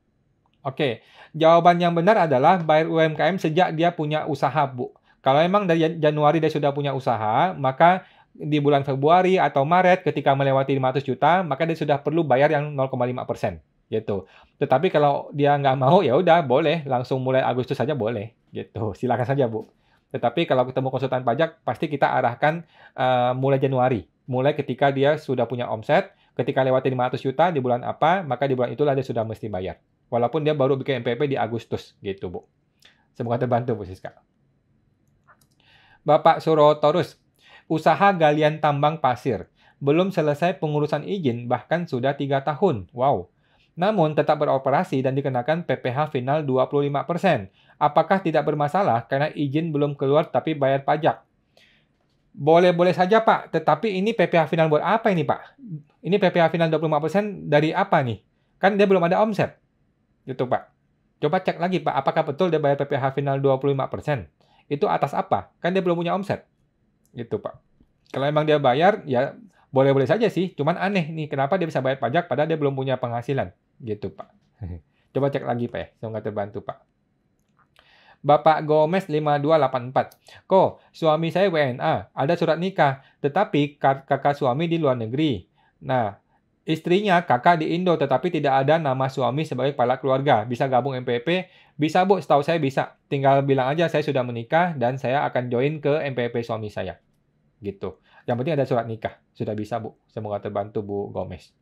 Oke, jawaban yang benar adalah bayar UMKM sejak dia punya usaha Bu. Kalau memang dari Januari dia sudah punya usaha, maka di bulan Februari atau Maret ketika melewati 500 juta, maka dia sudah perlu bayar yang 0,5%. Gitu. Tetapi kalau dia nggak mau, ya udah boleh, langsung mulai Agustus saja boleh. Gitu. Silakan saja, Bu. Tetapi kalau ketemu konsultan pajak, pasti kita arahkan mulai Januari. Mulai ketika dia sudah punya omset, ketika lewati 500 juta di bulan apa, maka di bulan itulah dia sudah mesti bayar. Walaupun dia baru bikin NPWP di Agustus. Gitu, Bu. Semoga terbantu, Bu Siska. Bapak Surotorus. Usaha galian tambang pasir. Belum selesai pengurusan izin, bahkan sudah 3 tahun. Wow. Namun tetap beroperasi dan dikenakan PPh final 25%. Apakah tidak bermasalah karena izin belum keluar tapi bayar pajak? Boleh-boleh saja, Pak. Tetapi ini PPh final buat apa ini, Pak? Ini PPh final 25% dari apa nih? Kan dia belum ada omset. Gitu, Pak. Coba cek lagi, Pak. Apakah betul dia bayar PPh final 25%? Itu atas apa? Kan dia belum punya omset. Gitu, Pak. Kalau emang dia bayar, ya boleh-boleh saja sih. Cuman aneh nih, kenapa dia bisa bayar pajak padahal dia belum punya penghasilan. Gitu, Pak. Coba cek lagi, Pak ya. Semoga terbantu, Pak. Bapak Gomez 5284. Ko, suami saya WNA, ada surat nikah, tetapi kakak suami di luar negeri. Nah, istrinya kakak di Indo, tetapi tidak ada nama suami sebagai kepala keluarga. Bisa gabung MPP? Bisa, Bu. Setahu saya bisa. Tinggal bilang aja saya sudah menikah dan saya akan join ke MPP suami saya. gitu. Yang penting ada surat nikah. Sudah bisa, Bu. Semoga terbantu, Bu Gomez.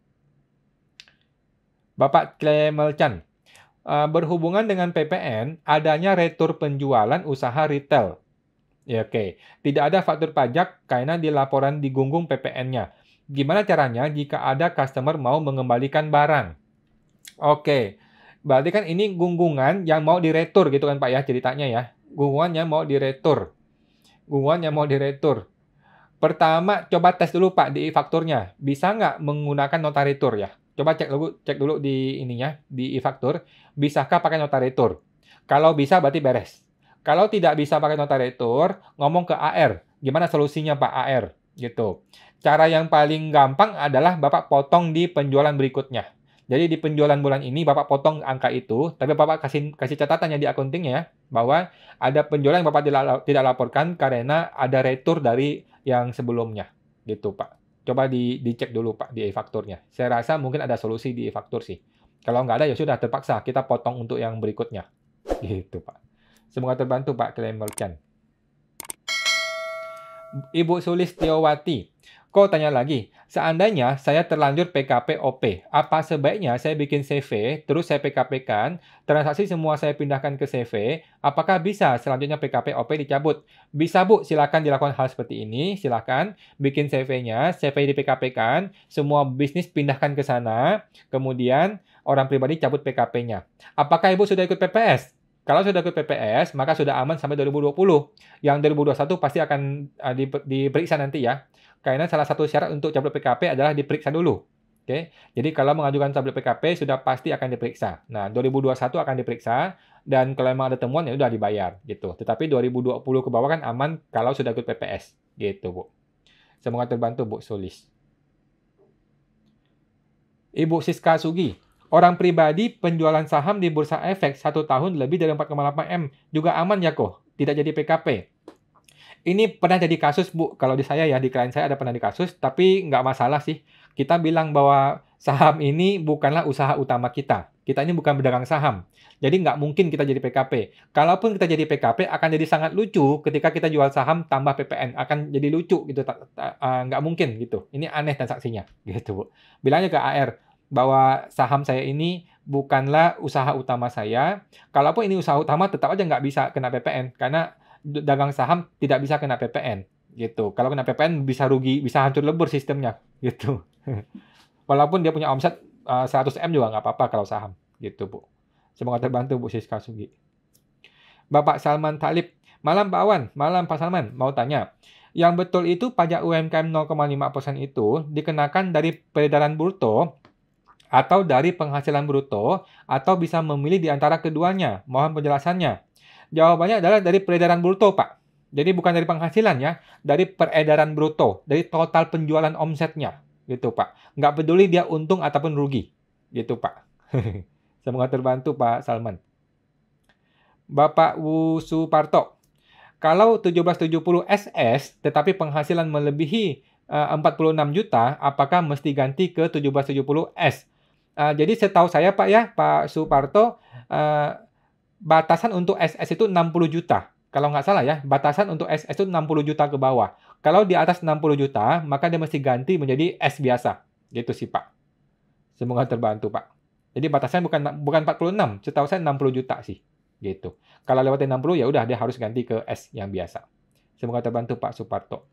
Bapak Clemel Chan. Berhubungan dengan PPN, adanya retur penjualan usaha retail. Ya, oke. Tidak ada faktur pajak karena di laporan digunggung PPN-nya. Gimana caranya jika ada customer mau mengembalikan barang? Oke. Berarti kan ini gunggungan yang mau diretur gitu kan Pak ya ceritanya ya. Gunggungan yang mau diretur. Gunggungan yang mau diretur. Pertama, coba tes dulu Pak di e-fakturnya. Bisa nggak menggunakan nota retur ya? Coba cek dulu di ininya, di e-faktur. Bisakah pakai nota retur? Kalau bisa berarti beres. Kalau tidak bisa pakai nota retur, ngomong ke AR. Gimana solusinya Pak AR? Gitu. Cara yang paling gampang adalah Bapak potong di penjualan berikutnya. Jadi di penjualan bulan ini Bapak potong angka itu, tapi Bapak kasih catatannya di accounting-nya bahwa ada penjualan yang Bapak tidak laporkan karena ada retur dari yang sebelumnya. Gitu, Pak. Coba dicek dulu, Pak, di e-fakturnya. Saya rasa mungkin ada solusi di e-faktur sih. Kalau nggak ada, ya sudah terpaksa kita potong untuk yang berikutnya. Gitu, Pak. Semoga terbantu, Pak Klemercan. Ibu Sulistiowati. Kok tanya lagi, seandainya saya terlanjur PKP OP, apa sebaiknya saya bikin CV, terus saya PKP-kan, transaksi semua saya pindahkan ke CV, apakah bisa selanjutnya PKP OP dicabut? Bisa Bu, silakan dilakukan hal seperti ini, silakan bikin CV-nya, CV di PKP-kan, semua bisnis pindahkan ke sana, kemudian orang pribadi cabut PKP-nya. Apakah Ibu sudah ikut PPS? Kalau sudah ikut PPS, maka sudah aman sampai 2020. Yang 2021 pasti akan diperiksa nanti ya. Karena salah satu syarat untuk cabut PKP adalah diperiksa dulu. Oke. Jadi kalau mengajukan cabut PKP sudah pasti akan diperiksa. Nah, 2021 akan diperiksa dan kalau memang ada temuan ya udah dibayar gitu. Tetapi 2020 ke bawah kan aman kalau sudah ikut PPS gitu, Bu. Semoga terbantu, Bu Sulis. Ibu Siska Sugi. Orang pribadi penjualan saham di Bursa Efek 1 tahun lebih dari 4,8 M. Juga aman ya kok? Tidak jadi PKP. Ini pernah jadi kasus, Bu. Kalau di saya ya, di klien saya ada pernah di kasus, tapi nggak masalah sih. Kita bilang bahwa saham ini bukanlah usaha utama kita. Kita ini bukan pedagang saham. Jadi nggak mungkin kita jadi PKP. Kalaupun kita jadi PKP, akan jadi sangat lucu ketika kita jual saham tambah PPN. Akan jadi lucu gitu. Nggak mungkin gitu. Ini aneh transaksinya. Gitu, Bu. Bilangnya ke AR bahwa saham saya ini bukanlah usaha utama saya. Kalaupun ini usaha utama, tetap aja nggak bisa kena PPN. Karena dagang saham tidak bisa kena PPN gitu. Kalau kena PPN bisa rugi, bisa hancur lebur sistemnya gitu. Walaupun dia punya omset 100 M juga nggak apa-apa kalau saham gitu, Bu. Semoga terbantu, Bu Siska Sugi. Bapak Salman Talib. Malam Pak Awan, malam Pak Salman. Mau tanya, yang betul itu pajak UMKM 0,5% itu dikenakan dari peredaran bruto atau dari penghasilan bruto atau bisa memilih di antara keduanya? Mohon penjelasannya. Jawabannya adalah dari peredaran bruto, Pak. Jadi bukan dari penghasilan ya, dari peredaran bruto, dari total penjualan omsetnya, gitu Pak. Nggak peduli dia untung ataupun rugi, gitu Pak. Semoga terbantu Pak Salman. Bapak Wusuparto, kalau 1770 SS tetapi penghasilan melebihi 46 juta, apakah mesti ganti ke 1770 S? Jadi setahu saya Pak ya, Pak Suparto, batasan untuk SS itu 60 juta. Kalau nggak salah ya, batasan untuk SS itu 60 juta ke bawah. Kalau di atas 60 juta, maka dia mesti ganti menjadi S biasa. Gitu sih, Pak. Semoga terbantu, Pak. Jadi batasannya bukan 46, setahu saya 60 juta sih. Gitu. Kalau lewatin 60 ya udah dia harus ganti ke S yang biasa. Semoga terbantu, Pak Suparto.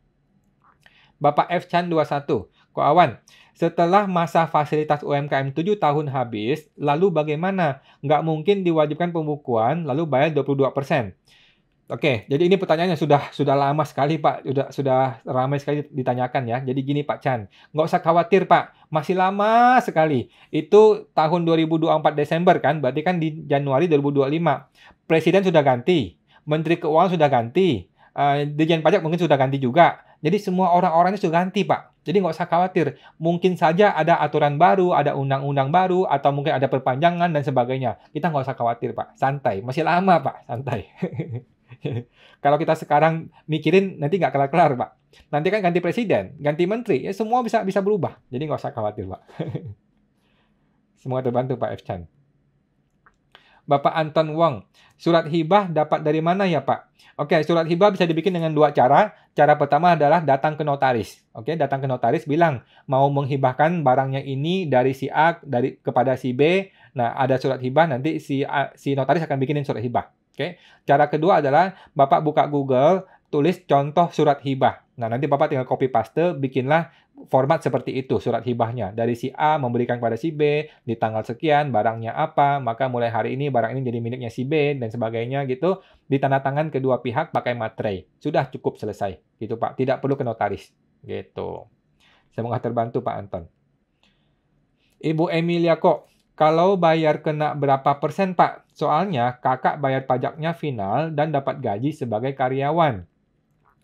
Bapak F. Chan 21. Ko Awan, setelah masa fasilitas UMKM 7 tahun habis, lalu bagaimana? Nggak mungkin diwajibkan pembukuan, lalu bayar 22%. Oke, jadi ini pertanyaannya sudah lama sekali Pak, sudah ramai sekali ditanyakan ya. Jadi gini Pak Chan, nggak usah khawatir Pak, masih lama sekali. Itu tahun 2024 Desember kan, berarti kan di Januari 2025. Presiden sudah ganti, Menteri Keuangan sudah ganti, Dirjen Pajak mungkin sudah ganti juga. Jadi semua orang-orang ini sudah ganti, Pak. Jadi nggak usah khawatir. Mungkin saja ada aturan baru, ada undang-undang baru, atau mungkin ada perpanjangan dan sebagainya. Kita nggak usah khawatir, Pak. Santai. Masih lama, Pak. Santai. Kalau kita sekarang mikirin, nanti nggak kelar-kelar, Pak. Nanti kan ganti presiden, ganti menteri, ya semua bisa berubah. Jadi nggak usah khawatir, Pak. Semua terbantu, Pak F. Chan. Bapak Anton Wong, surat hibah dapat dari mana ya Pak? Oke, surat hibah bisa dibikin dengan dua cara. Cara pertama adalah datang ke notaris. Oke, datang ke notaris bilang mau menghibahkan barangnya ini dari si A kepada si B. Nah, ada surat hibah, nanti si notaris akan bikinin surat hibah. Oke. Cara kedua adalah Bapak buka Google, tulis contoh surat hibah. Nah, nanti Bapak tinggal copy paste, bikinlah format seperti itu surat hibahnya. Dari si A memberikan kepada si B, di tanggal sekian, barangnya apa, maka mulai hari ini barang ini jadi miliknya si B, dan sebagainya gitu. Ditandatangan kedua pihak pakai materai. Sudah cukup selesai. Gitu Pak. Tidak perlu ke notaris. Gitu. Semoga terbantu Pak Anton. Ibu Emilia kok, kalau bayar kena berapa persen Pak? Soalnya kakak bayar pajaknya final dan dapat gaji sebagai karyawan.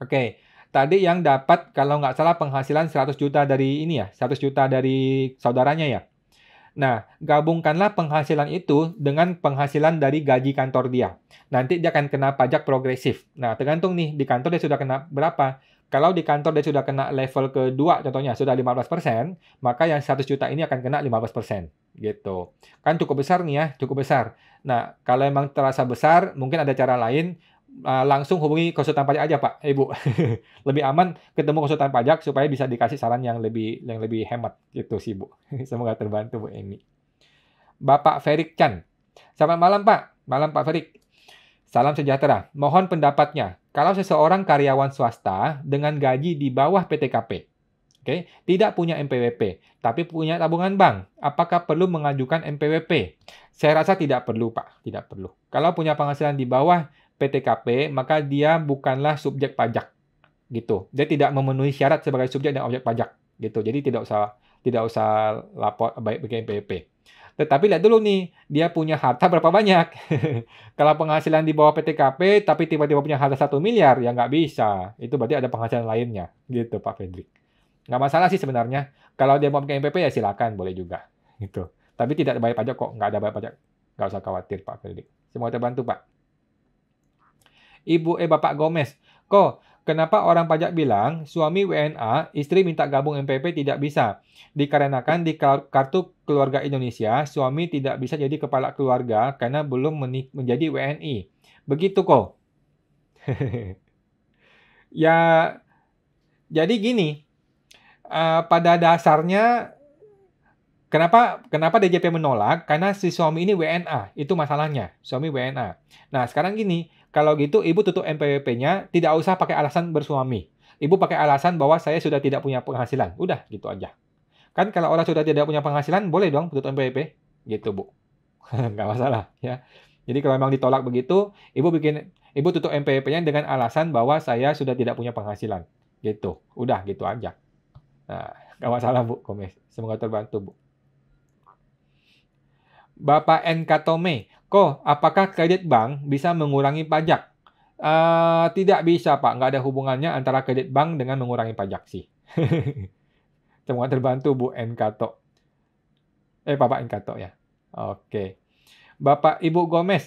Oke, tadi yang dapat kalau nggak salah penghasilan 100 juta dari ini ya, 100 juta dari saudaranya ya. Nah, gabungkanlah penghasilan itu dengan penghasilan dari gaji kantor dia. Nanti dia akan kena pajak progresif. Nah, tergantung nih, di kantor dia sudah kena berapa. Kalau di kantor dia sudah kena level kedua, contohnya sudah 15%, maka yang 100 juta ini akan kena 15%. Gitu. Kan cukup besar nih ya, cukup besar. Nah, kalau emang terasa besar, mungkin ada cara lain. Langsung hubungi konsultan pajak aja Pak, Ibu. Lebih aman ketemu konsultan pajak supaya bisa dikasih saran yang lebih hemat gitu sih Bu. Semoga terbantu Bu Emi. Bapak Ferik Chan. Selamat malam Pak. Malam Pak Ferik. Salam sejahtera. Mohon pendapatnya. Kalau seseorang karyawan swasta dengan gaji di bawah PTKP, oke, tidak punya NPWP, tapi punya tabungan bank, apakah perlu mengajukan NPWP? Saya rasa tidak perlu Pak, tidak perlu. Kalau punya penghasilan di bawah PTKP, maka dia bukanlah subjek pajak, gitu. Dia tidak memenuhi syarat sebagai subjek dan objek pajak, gitu. Jadi tidak usah lapor baik bagi NPWP. Tetapi lihat dulu nih, dia punya harta berapa banyak. Kalau penghasilan di bawah PTKP, tapi tiba-tiba punya harta 1 miliar, ya nggak bisa. Itu berarti ada penghasilan lainnya, gitu Pak Fedrik. Nggak masalah sih sebenarnya. Kalau dia mau pakai NPWP ya silakan, boleh juga, gitu. Tapi tidak bayar pajak kok, nggak ada bayar pajak. Nggak usah khawatir Pak Fedrik. Semoga terbantu Pak. Bapak Gomez. Kok, kenapa orang pajak bilang suami WNA, istri minta gabung NPWP tidak bisa? Dikarenakan di kartu keluarga Indonesia, suami tidak bisa jadi kepala keluarga karena belum menjadi WNI. Begitu kok. Ya, jadi gini, pada dasarnya Kenapa DJP menolak? Karena si suami ini WNA, itu masalahnya, suami WNA. Nah, sekarang gini, kalau gitu Ibu tutup NPWP-nya, tidak usah pakai alasan bersuami. Ibu pakai alasan bahwa saya sudah tidak punya penghasilan. Udah, gitu aja. Kan kalau orang sudah tidak punya penghasilan, boleh dong tutup NPWP. Gitu, Bu. Nggak masalah, ya. Jadi kalau memang ditolak begitu, Ibu tutup NPWP-nya dengan alasan bahwa saya sudah tidak punya penghasilan. Gitu. Udah, gitu aja. Nah, nggak masalah, Bu, Komes. Semoga terbantu, Bu. Bapak NK Tome, kok apakah kredit bank bisa mengurangi pajak? Tidak bisa, Pak. Nggak ada hubungannya antara kredit bank dengan mengurangi pajak sih. Semoga terbantu, Bu Enkato. Bapak Enkato ya. Oke. Bapak Gomez.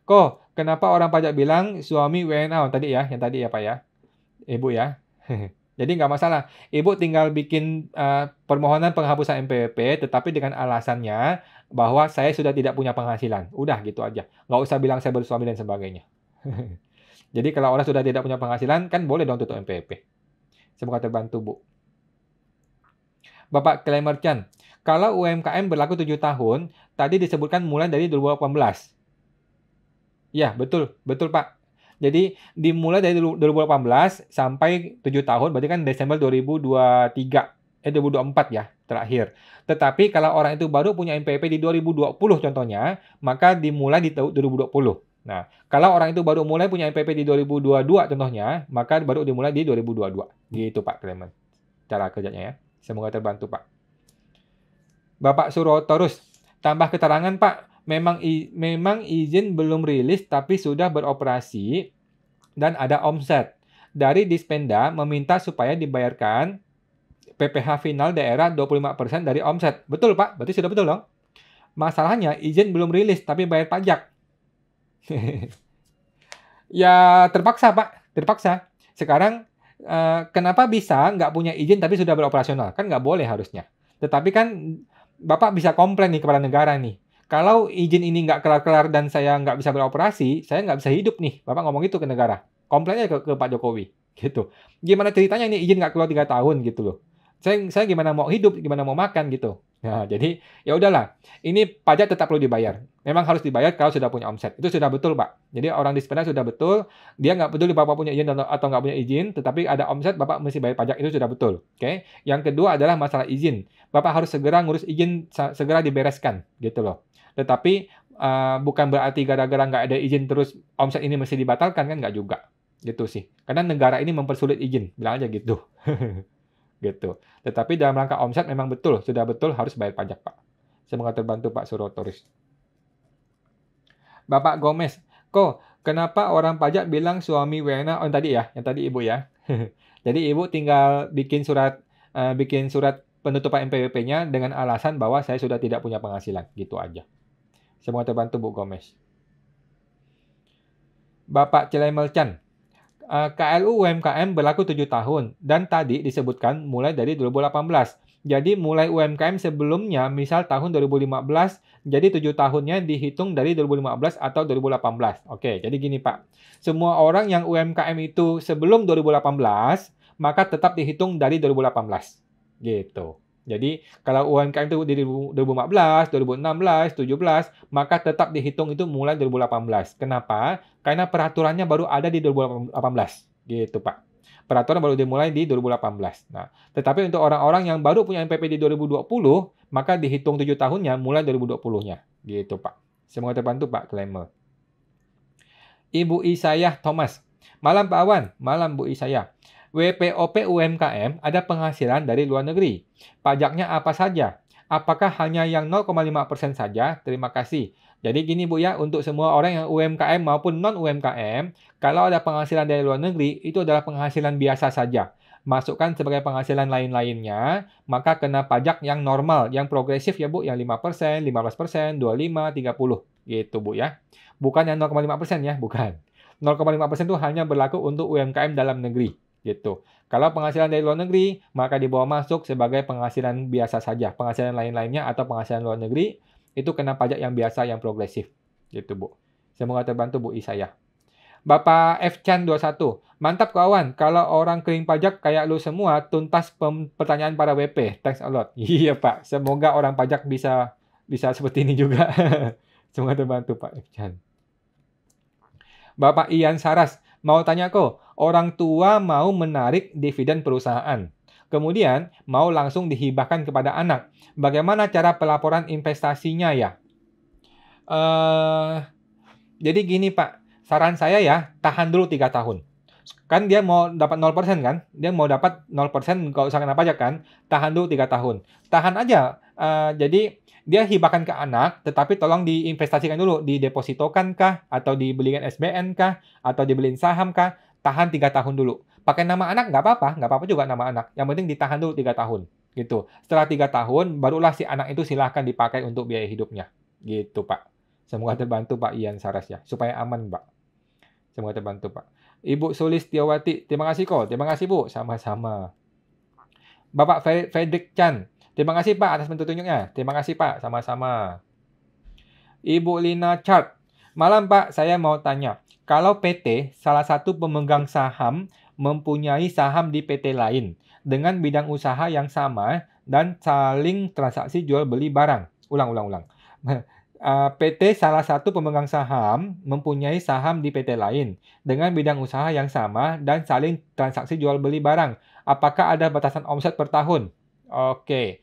Kok kenapa orang pajak bilang suami WNA? Tadi ya, yang tadi ya Pak ya. Ibu ya. Jadi nggak masalah. Ibu tinggal bikin permohonan penghapusan NPWP, tetapi dengan alasannya bahwa saya sudah tidak punya penghasilan. Udah gitu aja. Nggak usah bilang saya bersuami dan sebagainya. Jadi kalau orang sudah tidak punya penghasilan, kan boleh dong tutup NPWP. Semoga terbantu, Bu. Bapak Klemer Chan, kalau UMKM berlaku 7 tahun, tadi disebutkan mulai dari 2018. Ya, betul Pak. Jadi dimulai dari 2018 sampai 7 tahun, berarti kan Desember 2024 ya, terakhir. Tetapi kalau orang itu baru punya NPWP di 2020 contohnya, maka dimulai di 2020. Nah, kalau orang itu baru mulai punya NPWP di 2022 contohnya, maka baru dimulai di 2022. Gitu Pak Clement. Cara kerjanya ya. Semoga terbantu Pak. Bapak Surotorus, tambah keterangan Pak. Memang izin belum rilis tapi sudah beroperasi dan ada omset. Dari Dispenda meminta supaya dibayarkan PPh final daerah 25% dari omset. Betul Pak, berarti sudah betul dong. Masalahnya izin belum rilis tapi bayar pajak. Ya terpaksa Pak, terpaksa. Sekarang kenapa bisa nggak punya izin tapi sudah beroperasional? Kan nggak boleh harusnya. Tetapi kan Bapak bisa komplain nih kepada negara nih. Kalau izin ini nggak kelar-kelar dan saya nggak bisa beroperasi, saya nggak bisa hidup nih. Bapak ngomong itu ke negara. Komplain aja ke Pak Jokowi. gitu. Gimana ceritanya ini izin nggak keluar 3 tahun gitu loh. Saya gimana mau hidup, gimana mau makan gitu. Nah, jadi ya udahlah, ini pajak tetap perlu dibayar. Memang harus dibayar kalau sudah punya omset. Itu sudah betul, Pak. Jadi orang di sepeda sudah betul, dia nggak peduli Bapak punya izin atau nggak punya izin, tetapi ada omset Bapak mesti bayar pajak, itu sudah betul. Oke. Yang kedua adalah masalah izin. Bapak harus segera ngurus izin, segera dibereskan gitu loh. Tetapi bukan berarti gara-gara nggak ada izin terus omset ini mesti dibatalkan, kan nggak juga. Gitu sih. Karena negara ini mempersulit izin, bilang aja gitu. Gitu. Tetapi dalam rangka omset memang betul, sudah betul harus bayar pajak, Pak. Semoga terbantu, Pak Surotoris. Bapak Gomez, kok kenapa orang pajak bilang suami Wena, oh tadi ya, yang tadi Ibu ya. Jadi Ibu tinggal bikin surat penutupan NPWP-nya dengan alasan bahwa saya sudah tidak punya penghasilan, gitu aja. Semoga terbantu, Bu Gomez. Bapak Cilemel Chan, KLU UMKM berlaku 7 tahun dan tadi disebutkan mulai dari 2018. Jadi mulai UMKM sebelumnya, misal tahun 2015, jadi 7 tahunnya dihitung dari 2015 atau 2018. Oke, jadi gini Pak. Semua orang yang UMKM itu sebelum 2018, maka tetap dihitung dari 2018. Gitu. Jadi kalau UMKM itu di 2015, 2016, 2017, maka tetap dihitung itu mulai 2018. Kenapa? Karena peraturannya baru ada di 2018. Gitu, Pak. Peraturan baru dimulai di 2018. Nah, tetapi untuk orang-orang yang baru punya NPP di 2020, maka dihitung 7 tahunnya mulai 2020-nya. Gitu, Pak. Semoga terbantu, Pak Klemel. Ibu Isayah Thomas. Malam Pak Awan, malam Bu Isayah. WPOP UMKM ada penghasilan dari luar negeri. Pajaknya apa saja? Apakah hanya yang 0,5% saja? Terima kasih. Jadi gini Bu ya, untuk semua orang yang UMKM maupun non-UMKM, kalau ada penghasilan dari luar negeri, itu adalah penghasilan biasa saja. Masukkan sebagai penghasilan lain-lainnya, maka kena pajak yang normal, yang progresif ya Bu, yang 5%, 15%, 25%, 30%. Gitu Bu ya. Bukan yang 0,5% ya, bukan. 0,5% itu hanya berlaku untuk UMKM dalam negeri. Gitu. Kalau penghasilan dari luar negeri, maka dibawa masuk sebagai penghasilan biasa saja. Penghasilan lain-lainnya atau penghasilan luar negeri, itu kena pajak yang biasa, yang progresif. Gitu, Bu. Semoga terbantu, Bu Isayah. Bapak F. Chan 21. Mantap kawan, kalau orang kering pajak kayak lu semua, tuntas pertanyaan para WP. Thanks a lot. Iya, Pak. Semoga orang pajak bisa seperti ini juga. Semoga terbantu, Pak F. Chan. Bapak Ian Saras, mau tanya kok, orang tua mau menarik dividen perusahaan. Kemudian mau langsung dihibahkan kepada anak. Bagaimana cara pelaporan investasinya ya? Jadi gini Pak, saran saya ya, tahan dulu 3 tahun. Kan dia mau dapat 0% kan? Dia mau dapat 0% nggak usah kena pajak kan? Tahan dulu 3 tahun. Tahan aja. Jadi dia hibahkan ke anak, tetapi tolong diinvestasikan dulu. Didepositokan kah? Atau dibelikan SBN kah? Atau dibeliin saham kah? Tahan 3 tahun dulu. Pakai nama anak nggak apa-apa juga nama anak. Yang penting ditahan dulu 3 tahun. Gitu. Setelah 3 tahun, barulah si anak itu silahkan dipakai untuk biaya hidupnya. Gitu Pak. Semoga terbantu Pak Ian Saras ya. Supaya aman Pak. Semoga terbantu Pak. Ibu Sulistiawati, terima kasih kok. Terima kasih Bu. Sama-sama. Bapak Fredrik Chan. Terima kasih Pak atas petunjuknya. Terima kasih Pak, sama-sama. Ibu Lina Chart. Malam Pak, saya mau tanya. Kalau PT, salah satu pemegang saham, mempunyai saham di PT lain dengan bidang usaha yang sama dan saling transaksi jual beli barang. Ulang. PT salah satu pemegang saham mempunyai saham di PT lain dengan bidang usaha yang sama dan saling transaksi jual beli barang. Apakah ada batasan omset per tahun? Oke.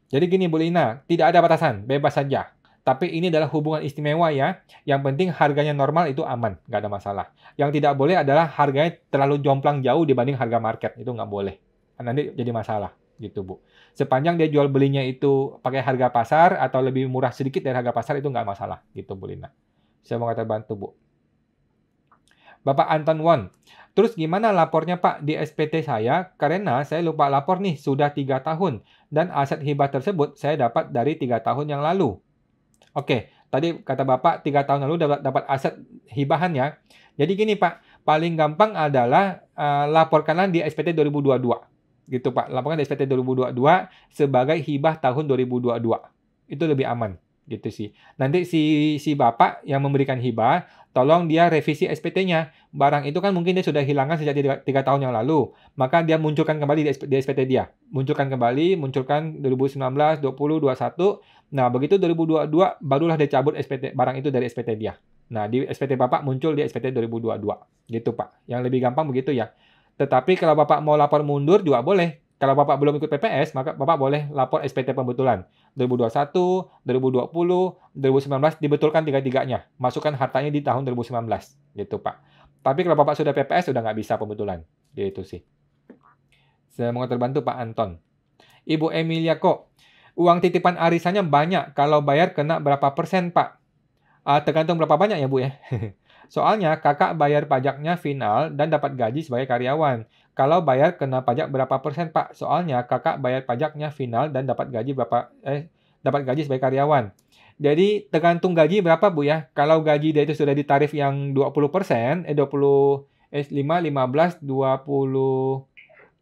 Jadi gini Bu Lina, tidak ada batasan, bebas saja. Tapi ini adalah hubungan istimewa ya. Yang penting harganya normal itu aman, nggak ada masalah. Yang tidak boleh adalah harganya terlalu jomplang jauh dibanding harga market, itu nggak boleh. Nanti jadi masalah, gitu Bu. Sepanjang dia jual belinya itu pakai harga pasar atau lebih murah sedikit dari harga pasar itu nggak masalah, gitu Bu Lina. Semoga terbantu Bu. Bapak Anton Won. Terus gimana lapornya Pak di SPT saya? Karena saya lupa lapor nih, sudah 3 tahun. Dan aset hibah tersebut saya dapat dari 3 tahun yang lalu. Oke, tadi kata Bapak 3 tahun lalu dapat aset hibahan ya. Jadi gini Pak, paling gampang adalah laporkanlah di SPT 2022. Gitu Pak, laporkan di SPT 2022 sebagai hibah tahun 2022. Itu lebih aman. Gitu sih. Nanti si Bapak yang memberikan hibah tolong dia revisi SPT-nya. Barang itu kan mungkin dia sudah hilangkan sejak 3 tahun yang lalu. Maka dia munculkan kembali di SPT dia. Munculkan kembali, munculkan 2019, 20, 21. Nah, begitu 2022 barulah dia cabut SPT barang itu dari SPT dia. Nah, di SPT Bapak muncul di SPT 2022. Gitu, Pak. Yang lebih gampang begitu ya. Tetapi kalau Bapak mau lapor mundur juga boleh. Kalau Bapak belum ikut PPS, maka Bapak boleh lapor SPT pembetulan. 2021, 2020, 2019 dibetulkan tiga-tiganya. Masukkan hartanya di tahun 2019. Gitu, Pak. Tapi kalau Bapak sudah PPS, sudah nggak bisa pembetulan. Gitu sih. Semoga terbantu Pak Anton. Ibu Emilia kok, uang titipan arisannya banyak. Kalau bayar kena berapa persen, Pak? Tergantung berapa banyak ya, Bu ya. Soalnya kakak bayar pajaknya final dan dapat gaji sebagai karyawan. Kalau bayar kena pajak berapa persen, Pak? Soalnya kakak bayar pajaknya final dan dapat gaji sebagai karyawan. Jadi tergantung gaji berapa, Bu ya. Kalau gaji dia itu sudah di tarif yang 20%, 5, 15, 20,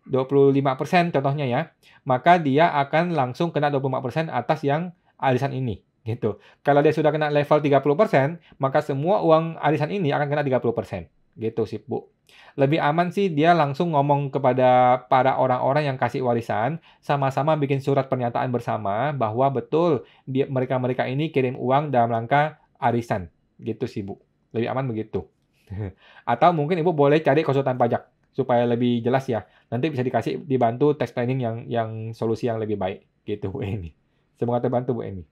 25% contohnya ya. Maka dia akan langsung kena 25% atas yang arisan ini. Gitu. Kalau dia sudah kena level 30%, maka semua uang arisan ini akan kena 30%. Gitu sih, Bu. Lebih aman sih dia langsung ngomong kepada para orang-orang yang kasih warisan, sama-sama bikin surat pernyataan bersama bahwa betul mereka-mereka ini kirim uang dalam rangka arisan. Gitu sih, Bu. Lebih aman begitu. Atau mungkin Ibu boleh cari konsultan pajak supaya lebih jelas ya. Nanti bisa dibantu tax planning yang solusi yang lebih baik. Gitu, Bu Emi. Semoga terbantu, Bu Emi.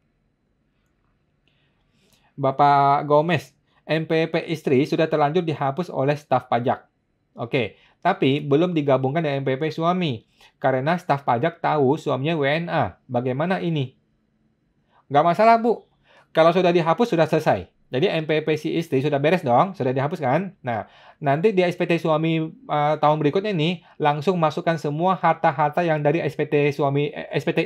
Bapak Gomez, NPWP istri sudah terlanjur dihapus oleh staf pajak. Oke, tapi belum digabungkan dengan NPWP suami. Karena staf pajak tahu suaminya WNA. Bagaimana ini? Nggak masalah, Bu. Kalau sudah dihapus, sudah selesai. Jadi NPWP si istri sudah beres dong, sudah dihapus kan? Nah, nanti di SPT suami tahun berikutnya ini, langsung masukkan semua harta-harta yang dari SPT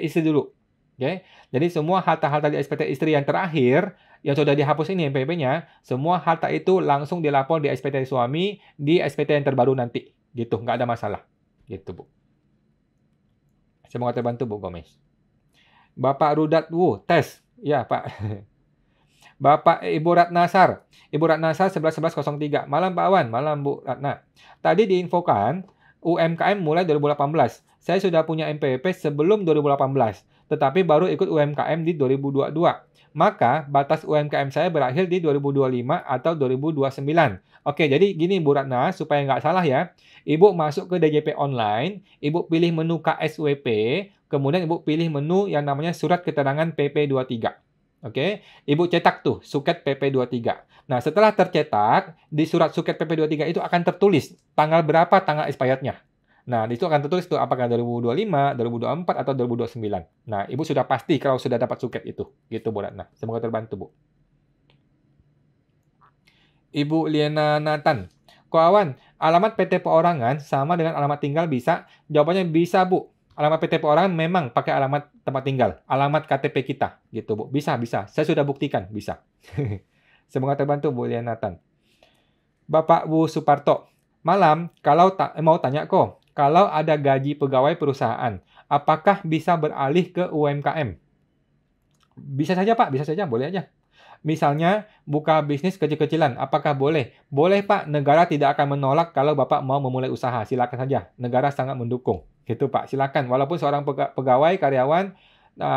istri dulu. Oke, jadi semua harta-harta di SPT istri yang terakhir, yang sudah dihapus ini NPWP-nya, semua harta itu langsung dilapor di SPT suami, di SPT yang terbaru nanti. Gitu, nggak ada masalah. Gitu, Bu. Semoga terbantu, Bu Gomez. Bapak Rudat Wu, tes. Ya, Pak. Bapak Ibu Ratnasar. Ibu Ratnasar 11.11.03. Malam Pak Awan, malam Bu Ratna. Tadi diinfokan UMKM mulai 2018. Saya sudah punya NPWP sebelum 2018, tetapi baru ikut UMKM di 2022. Maka batas UMKM saya berakhir di 2025 atau 2029. Oke, jadi gini Bu Ratna, supaya nggak salah ya. Ibu masuk ke DJP online, Ibu pilih menu KSWP, kemudian Ibu pilih menu yang namanya Surat Keterangan PP23. Oke, Ibu cetak tuh suket PP23. Nah, setelah tercetak, di surat suket PP23 itu akan tertulis tanggal berapa tanggal expirednya. Nah, di situ akan tertulis tuh apakah 2025, 2024, atau 2029. Nah, Ibu sudah pasti kalau sudah dapat suket itu. Gitu, Bu Ratna. Semoga terbantu, Bu. Ibu Liana Nathan. Ko Awan, alamat PT Perorangan sama dengan alamat tinggal bisa? Jawabannya bisa, Bu. Alamat PT Perorangan memang pakai alamat tempat tinggal, alamat KTP kita, gitu Bu. Bisa, bisa. Saya sudah buktikan, bisa. Semoga terbantu Bu Lianatan. Bapak Bu Suparto, malam, kalau mau tanya kok, kalau ada gaji pegawai perusahaan, apakah bisa beralih ke UMKM? Bisa saja Pak, bisa saja, boleh aja. Misalnya, buka bisnis kecil-kecilan, apakah boleh? Boleh Pak, negara tidak akan menolak kalau Bapak mau memulai usaha, silakan saja. Negara sangat mendukung. Gitu Pak, silakan. Walaupun seorang pegawai, karyawan,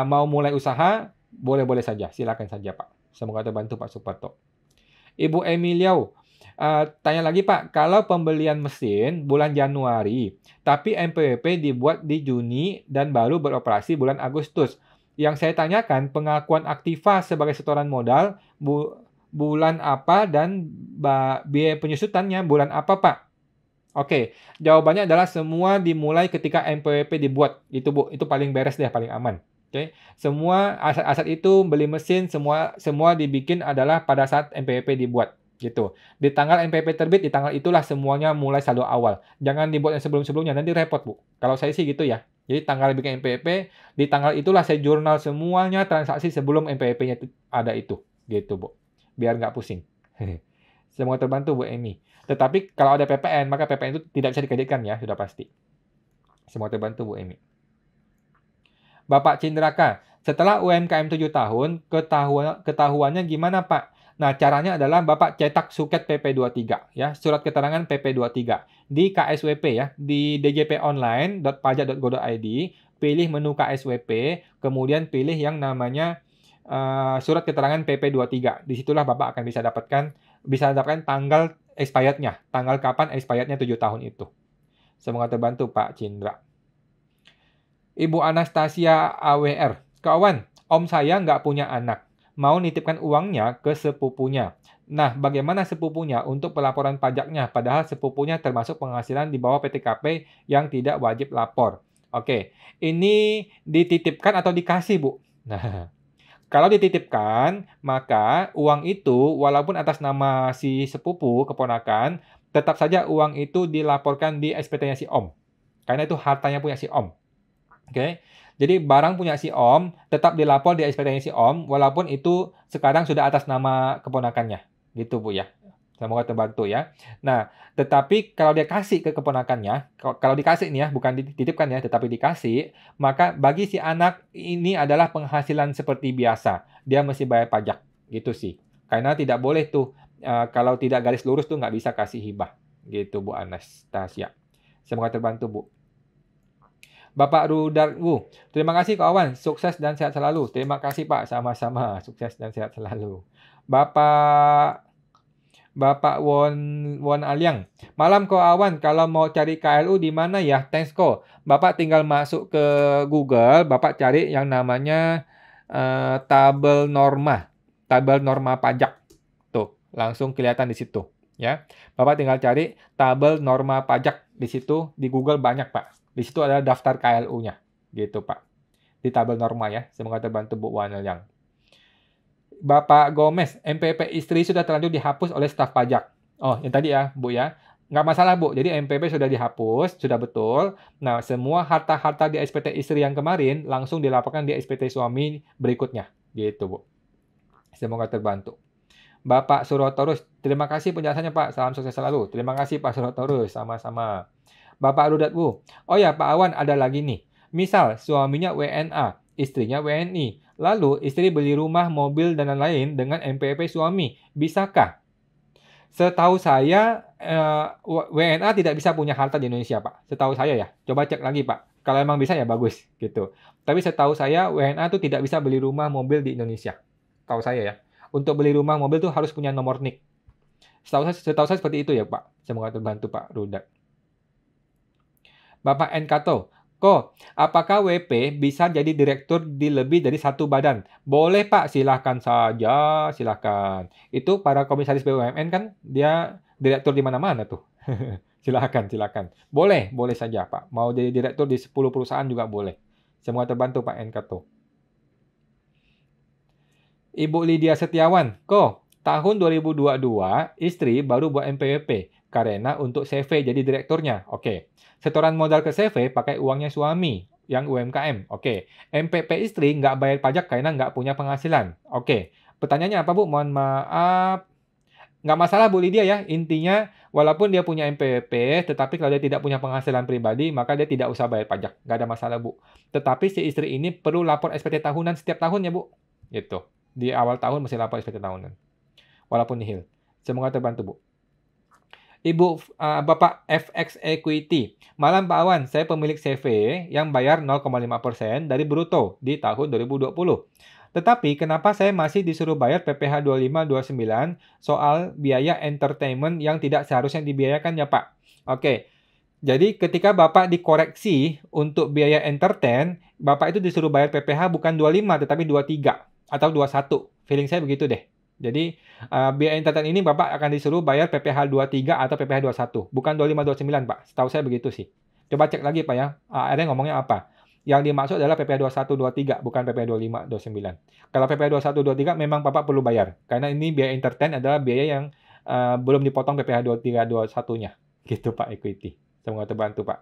mau mulai usaha, boleh-boleh saja. Silakan saja Pak. Semoga terbantu Pak Suparto. Ibu Emiliau, tanya lagi Pak, kalau pembelian mesin bulan Januari, tapi NPWP dibuat di Juni dan baru beroperasi bulan Agustus. Yang saya tanyakan, pengakuan aktiva sebagai setoran modal bulan apa dan biaya penyusutannya bulan apa, Pak? Oke, jawabannya adalah semua dimulai ketika NPWP dibuat. Itu Bu, itu paling beres deh, paling aman. Oke, semua aset-aset itu beli mesin semua dibikin adalah pada saat NPWP dibuat. Gitu. Di tanggal NPWP terbit, di tanggal itulah semuanya mulai saldo awal. Jangan dibuat yang sebelum-sebelumnya, nanti repot, Bu. Kalau saya sih gitu ya. Jadi tanggal bikin NPWP, di tanggal itulah saya jurnal semuanya transaksi sebelum NPWP-nya ada itu. Gitu, Bu. Biar nggak pusing. Semoga terbantu, Bu Emi. Tetapi kalau ada PPN, maka PPN itu tidak bisa dikreditkan ya, sudah pasti. Semoga terbantu, Bu Emi. Bapak Cindraka, setelah UMKM 7 tahun, ketahuannya gimana, Pak? Nah, caranya adalah Bapak cetak suket PP23 ya, surat keterangan PP23 di KSWP ya, di djponline.pajak.go.id, pilih menu KSWP, kemudian pilih yang namanya surat keterangan PP23. Disitulah Bapak akan bisa dapatkan tanggal expirednya, tanggal kapan expirednya 7 tahun itu. Semoga terbantu Pak Cindra. Ibu Anastasia AWR. Kawan, om saya nggak punya anak. Mau nitipkan uangnya ke sepupunya. Nah, bagaimana sepupunya untuk pelaporan pajaknya? Padahal sepupunya termasuk penghasilan di bawah PTKP yang tidak wajib lapor. Oke, ini dititipkan atau dikasih, Bu? Nah, kalau dititipkan, maka uang itu walaupun atas nama si sepupu, keponakan, tetap saja uang itu dilaporkan di SPT-nya si om. Karena itu hartanya punya si om. Oke. Jadi barang punya si om tetap dilapor di SPT-nya si om walaupun itu sekarang sudah atas nama keponakannya. Gitu Bu ya. Semoga terbantu ya. Nah, tetapi kalau dia kasih ke keponakannya, kalau dikasih nih ya, bukan dititipkan ya, tetapi dikasih, maka bagi si anak ini adalah penghasilan seperti biasa. Dia mesti bayar pajak. Gitu sih. Karena tidak boleh tuh, kalau tidak garis lurus tuh nggak bisa kasih hibah. Gitu Bu Anastasia. Semoga terbantu Bu. Bapak Rudarwu, terima kasih kawan, sukses dan sehat selalu. Terima kasih Pak, sama-sama, sukses dan sehat selalu. Bapak Won Aliang, malam kawan, kalau mau cari KLU di mana ya? Thanks ko. Bapak tinggal masuk ke Google, Bapak cari yang namanya tabel norma pajak. Tuh, langsung kelihatan di situ, ya. Bapak tinggal cari tabel norma pajak di situ, di Google banyak Pak. Di situ adalah daftar KLU-nya. Gitu, Pak. Di tabel norma ya. Semoga terbantu Bu Wanelyang. Bapak Gomez, MPP istri sudah terlanjur dihapus oleh staf pajak. Oh, yang tadi ya, Bu ya. Nggak masalah, Bu. Jadi MPP sudah dihapus, sudah betul. Nah, semua harta-harta di SPT istri yang kemarin langsung dilaporkan di SPT suami berikutnya. Gitu, Bu. Semoga terbantu. Bapak Surotorus, terima kasih penjelasannya Pak. Salam sukses selalu. Terima kasih Pak Surotorus, sama-sama. Bapak Rudatwu. Oh ya, Pak Awan ada lagi nih. Misal suaminya WNA, istrinya WNI. Lalu istri beli rumah, mobil, dan lain-lain dengan MPP suami. Bisakah? Setahu saya, WNA tidak bisa punya harta di Indonesia, Pak. Setahu saya ya. Coba cek lagi, Pak. Kalau emang bisa ya bagus, gitu. Tapi setahu saya, WNA itu tidak bisa beli rumah, mobil di Indonesia. Setahu saya ya. Untuk beli rumah, mobil itu harus punya nomor NIK. Setahu saya seperti itu ya, Pak. Semoga terbantu, Pak Rudat. Bapak Enkato, apakah WP bisa jadi direktur di lebih dari satu badan? Boleh Pak, silahkan saja, silahkan. Itu para komisaris BUMN kan, dia direktur di mana-mana tuh. Silahkan, silahkan. Boleh saja Pak. Mau jadi direktur di 10 perusahaan juga boleh. Semoga terbantu Pak Enkato. Ibu Lydia Setiawan, tahun 2022 istri baru buat MPWP karena untuk CV jadi direkturnya. Oke. Setoran modal ke CV pakai uangnya suami yang UMKM. Oke. MPP istri nggak bayar pajak karena nggak punya penghasilan. Oke. Pertanyaannya apa Bu? Mohon maaf. Nggak masalah Bu Lydia ya. Intinya walaupun dia punya MPP, tetapi kalau dia tidak punya penghasilan pribadi, maka dia tidak usah bayar pajak. Nggak ada masalah Bu. Tetapi si istri ini perlu lapor SPT tahunan setiap tahun ya Bu. Gitu. Di awal tahun mesti lapor SPT tahunan. Walaupun nihil. Semoga terbantu Bu. Bapak FX Equity. Malam Pak Awan, saya pemilik CV yang bayar 0,5% dari bruto di tahun 2020. Tetapi kenapa saya masih disuruh bayar PPh 2529 soal biaya entertainment yang tidak seharusnya dibiayakan ya Pak? Oke. Jadi ketika Bapak dikoreksi untuk biaya entertain, Bapak itu disuruh bayar PPh bukan 25 tetapi 23 atau 21. Feeling saya begitu deh. Jadi biaya entertain ini Bapak akan disuruh bayar PPh 23 atau PPh 21, bukan 2529 Pak. Setahu saya begitu sih. Coba cek lagi Pak ya. AR-nya ngomongnya apa? Yang dimaksud adalah PPh 21 23, bukan PPh 25 29. Kalau PPh 21 23 memang Bapak perlu bayar karena ini biaya entertain adalah biaya yang belum dipotong PPh 23 21-nya. Gitu Pak Equity. Semoga terbantu Pak.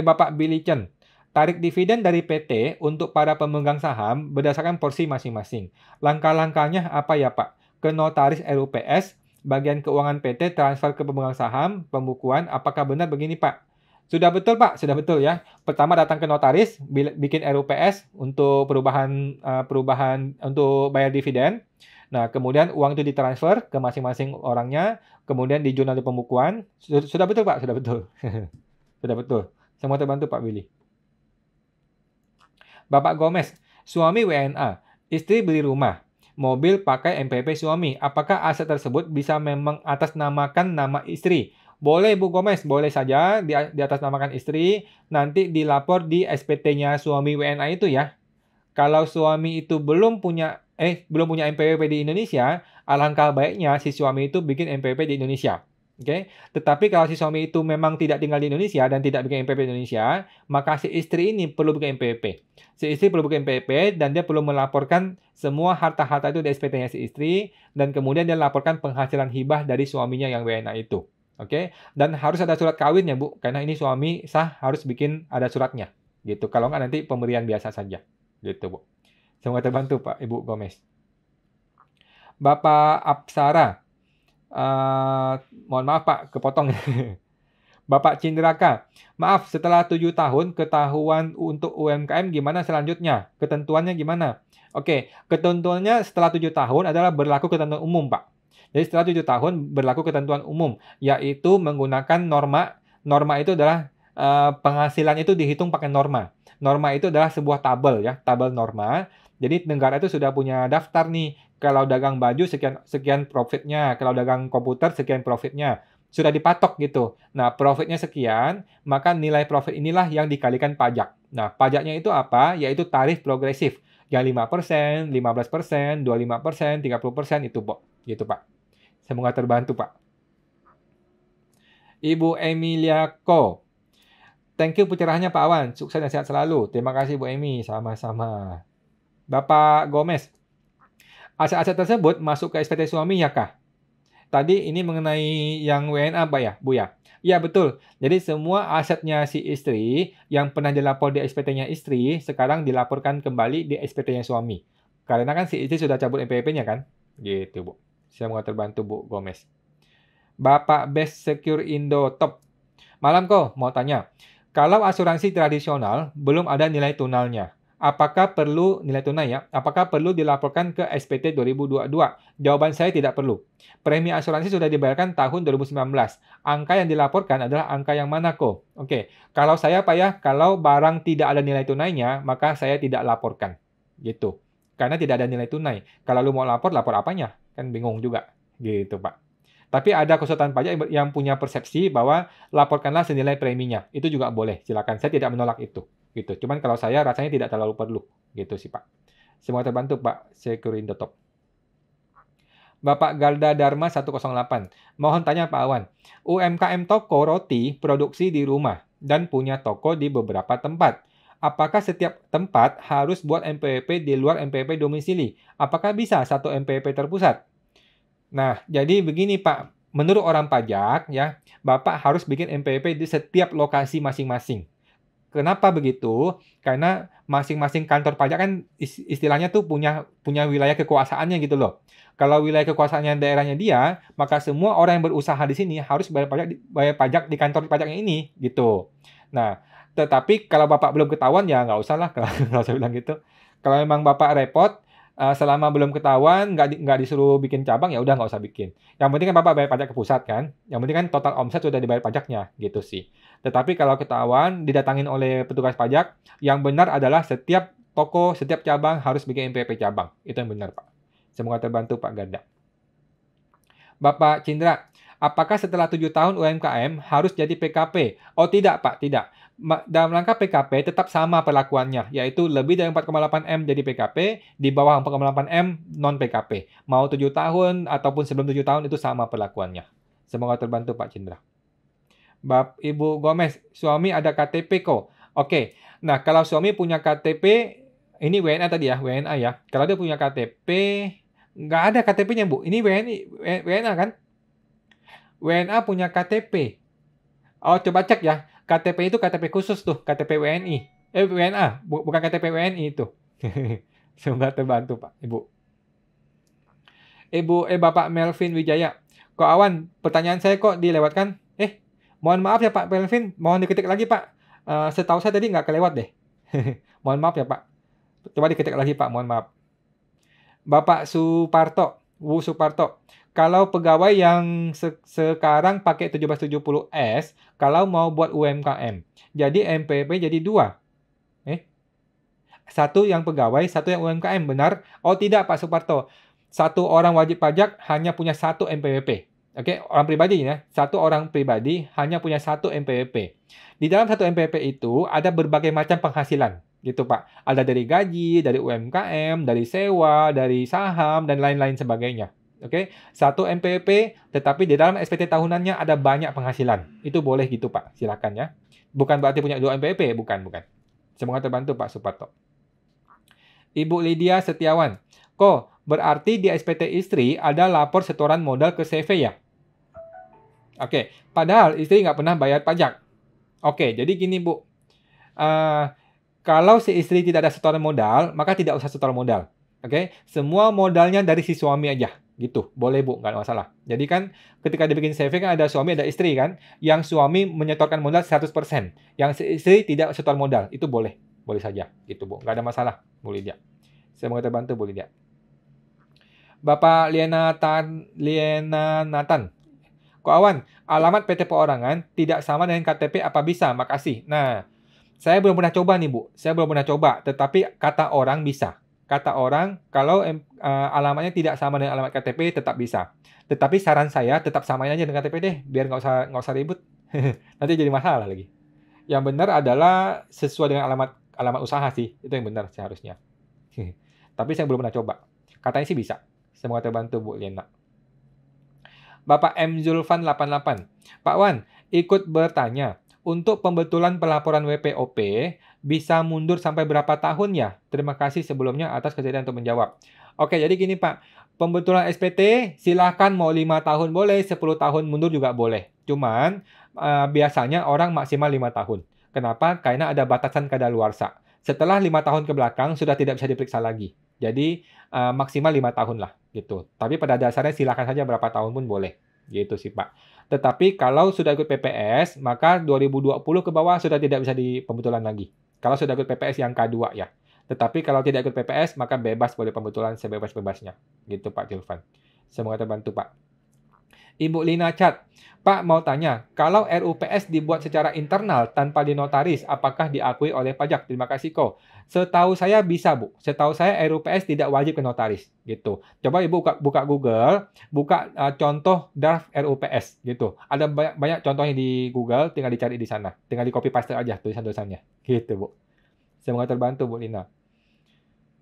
Bapak Billy Chen. Tarik dividen dari PT untuk para pemegang saham berdasarkan porsi masing-masing. Langkah-langkahnya apa ya Pak? Ke notaris RUPS, bagian keuangan PT transfer ke pemegang saham, pembukuan, apakah benar begini Pak? Sudah betul, Pak, sudah betul ya. Pertama datang ke notaris, bikin RUPS untuk perubahan untuk bayar dividen. Nah, kemudian uang itu ditransfer ke masing-masing orangnya, kemudian di jurnal pembukuan. Sudah betul, Pak, sudah betul. Sudah betul. Semua terbantu, Pak Willy. Bapak Gomez, suami WNA, istri beli rumah, mobil pakai MPP suami. Apakah aset tersebut bisa memang atasnamakan nama istri? Boleh Bu Gomez, boleh saja di atasnamakan istri, nanti dilapor di SPT-nya suami WNA itu ya. Kalau suami itu belum punya MPWP di Indonesia, alangkah baiknya si suami itu bikin MPWP di Indonesia. Oke. Tetapi kalau si suami itu memang tidak tinggal di Indonesia dan tidak bikin MPWP di Indonesia, maka si istri ini perlu bikin MPWP. Si istri perlu bikin MPWP dan dia perlu melaporkan semua harta-harta itu di SPT-nya si istri dan kemudian dia laporkan penghasilan hibah dari suaminya yang WNA itu. Oke. Dan harus ada surat kawinnya, Bu, karena ini suami sah harus bikin ada suratnya. Gitu. Kalau nggak nanti pemberian biasa saja. Gitu, Bu. Semoga terbantu, Pak Ibu Gomez. Bapak Apsara. Mohon maaf, Pak, kepotong. Bapak Cindraka. Maaf, setelah 7 tahun ketahuan untuk UMKM gimana selanjutnya? Ketentuannya gimana? Oke, ketentuannya setelah 7 tahun adalah berlaku ketentuan umum, Pak. Jadi setelah 7 tahun berlaku ketentuan umum, yaitu menggunakan norma. Norma itu adalah penghasilan itu dihitung pakai norma. Norma itu adalah sebuah tabel ya, tabel norma. Jadi negara itu sudah punya daftar nih. Kalau dagang baju sekian profitnya, kalau dagang komputer sekian profitnya. Sudah dipatok gitu. Nah, profitnya sekian, maka nilai profit inilah yang dikalikan pajak. Nah, pajaknya itu apa? Yaitu tarif progresif. Yang 5%, 15%, 25%, 30% itu, Pak. Gitu, Pak. Semoga terbantu, Pak. Ibu Emilia Ko. Thank you pencerahannya, Pak Awan. Sukses dan sehat selalu. Terima kasih, Bu Emi. Sama-sama. Bapak Gomez. Aset-aset tersebut masuk ke SPT suami ya, kah? Tadi ini mengenai yang WNA, Pak ya, Bu ya? Iya, betul. Jadi semua asetnya si istri yang pernah dilapor di SPT-nya istri, sekarang dilaporkan kembali di SPT-nya suami. Karena kan si istri sudah cabut NPWP-nya kan? Gitu, Bu. Semoga terbantu, Bu Gomez. Bapak Best Secure Indo Top. Malam kok, mau tanya. Kalau asuransi tradisional belum ada nilai tunalnya, apakah perlu nilai tunai ya? Apakah perlu dilaporkan ke SPT 2022? Jawaban saya tidak perlu. Premi asuransi sudah dibayarkan tahun 2019. Angka yang dilaporkan adalah angka yang mana kok? Oke, kalau saya Pak ya, kalau barang tidak ada nilai tunainya, maka saya tidak laporkan. Gitu. Karena tidak ada nilai tunai. Kalau lu mau lapor apanya? Kan bingung juga. Gitu, Pak. Tapi ada konsultan pajak yang punya persepsi bahwa laporkanlah senilai preminya. Itu juga boleh, silakan. Saya tidak menolak itu. Gitu. Cuman kalau saya rasanya tidak terlalu perlu. Gitu sih, Pak. Semoga terbantu, Pak Sekurindo Top. Bapak Garda Dharma 108. Mohon tanya Pak Awan. UMKM toko roti produksi di rumah dan punya toko di beberapa tempat. Apakah setiap tempat harus buat MPWP di luar MPWP domisili? Apakah bisa satu MPWP terpusat? Nah, jadi begini Pak, menurut orang pajak ya, Bapak harus bikin MPWP di setiap lokasi masing-masing. Kenapa begitu? Karena masing-masing kantor pajak kan istilahnya tuh punya wilayah kekuasaannya gitu loh. Kalau wilayah kekuasaannya daerahnya dia, maka semua orang yang berusaha di sini harus bayar pajak di kantor pajaknya ini gitu. Nah, tetapi kalau Bapak belum ketahuan ya nggak usah lah kalau nggak usah bilang gitu. Kalau memang Bapak repot, selama belum ketahuan, nggak disuruh bikin cabang, ya udah nggak usah bikin. Yang penting kan Bapak bayar pajak ke pusat kan. Yang penting kan total omset sudah dibayar pajaknya, gitu sih. Tetapi kalau ketahuan, didatangin oleh petugas pajak, yang benar adalah setiap toko, setiap cabang harus bikin MPWP cabang. Itu yang benar, Pak. Semoga terbantu, Pak Garda. Bapak Cindra, apakah setelah 7 tahun UMKM harus jadi PKP? Oh tidak, Pak, tidak. Dalam rangka PKP tetap sama perlakuannya, yaitu lebih dari 4,8 M jadi PKP, di bawah 4,8 M non PKP. Mau 7 tahun ataupun sebelum 7 tahun itu sama perlakuannya. Semoga terbantu Pak Cindra. Ibu Gomez, suami ada KTP kok. Oke, nah kalau suami punya KTP, ini WNA tadi ya, WNA ya. Kalau dia punya KTP, nggak ada KTP-nya Bu. Ini WNA kan? WNA punya KTP. Oh, coba cek ya. KTP itu KTP khusus tuh, KTP WNI. WNA, bukan KTP WNI itu. Semoga terbantu, Pak, Ibu. Bapak Melvin Wijaya. Kok Awan, pertanyaan saya kok dilewatkan? Mohon maaf ya Pak Pelvin, mohon diketik lagi Pak. Setahu saya tadi nggak kelewat deh. Mohon maaf ya Pak. Coba diketik lagi Pak, mohon maaf. Bapak Suparto, Wu Suparto. Kalau pegawai yang sekarang pakai 1770S, kalau mau buat UMKM, jadi MPP jadi 2. Satu yang pegawai, satu yang UMKM, benar? Oh tidak Pak Suparto. Satu orang wajib pajak hanya punya satu MPWP. Oke, orang pribadi ya. Satu orang pribadi hanya punya satu MPWP. Di dalam satu MPWP itu ada berbagai macam penghasilan, gitu Pak. Ada dari gaji, dari UMKM, dari sewa, dari saham, dan lain-lain sebagainya. Oke, satu MPWP, tetapi di dalam SPT tahunannya ada banyak penghasilan. Itu boleh gitu Pak, silakan ya. Bukan berarti punya 2 MPWP, bukan. Semoga terbantu Pak Suparto. Ibu Lydia Setiawan. Kok berarti di SPT istri ada lapor setoran modal ke CV ya? Oke, padahal istri nggak pernah bayar pajak. Oke, jadi gini Bu. Kalau si istri tidak ada setoran modal, maka tidak usah setoran modal. Oke, semua modalnya dari si suami aja. Gitu, boleh Bu, nggak ada masalah. Jadi kan ketika dibikin CV kan ada suami, ada istri kan. Yang suami menyetorkan modal 100%. Yang si istri tidak setor modal, itu boleh. Boleh saja, gitu Bu. Nggak ada masalah, Bu Lydia. Semoga terbantu, Bu Lydia. Bapak Liena Nathan. Ko Awan, alamat PT Perorangan tidak sama dengan KTP apa bisa? Makasih. Nah, saya belum pernah coba nih, Bu. Saya belum pernah coba, tetapi kata orang bisa. Kata orang, kalau alamatnya tidak sama dengan alamat KTP, tetap bisa. Tetapi saran saya, tetap samain aja dengan KTP deh, biar nggak usah ribut. Nanti jadi masalah lagi. Yang benar adalah sesuai dengan alamat usaha sih. Itu yang benar seharusnya. Tapi saya belum pernah coba. Katanya sih bisa. Semoga terbantu Bu Liena. Bapak M. Zulfan 88. Pak Wan, ikut bertanya. Untuk pembetulan pelaporan WPOP, bisa mundur sampai berapa tahun ya? Terima kasih sebelumnya atas kesediaan untuk menjawab. Oke, jadi gini Pak. Pembetulan SPT, silahkan mau 5 tahun boleh, 10 tahun mundur juga boleh. Cuman, biasanya orang maksimal 5 tahun. Kenapa? Karena ada batasan kadaluarsa. Setelah 5 tahun ke belakang, sudah tidak bisa diperiksa lagi. Jadi, maksimal 5 tahun lah. Gitu. Tapi pada dasarnya silakan saja berapa tahun pun boleh. Gitu sih Pak. Tetapi kalau sudah ikut PPS, maka 2020 ke bawah sudah tidak bisa di pembetulan lagi. Kalau sudah ikut PPS yang K2 ya. Tetapi kalau tidak ikut PPS, maka bebas boleh pembetulan sebebas-bebasnya. Gitu Pak Julfan. Semoga terbantu Pak. Ibu Lina Chat. Pak mau tanya, kalau RUPS dibuat secara internal tanpa dinotaris, apakah diakui oleh pajak? Terima kasih kok. Setahu saya bisa Bu. Setahu saya RUPS tidak wajib ke notaris gitu. Coba Ibu buka Google, buka contoh draft RUPS gitu. Ada banyak contohnya di Google, tinggal dicari di sana. Tinggal di copy paste aja tulisan-tulisannya. Gitu Bu. Semoga terbantu Bu Lina.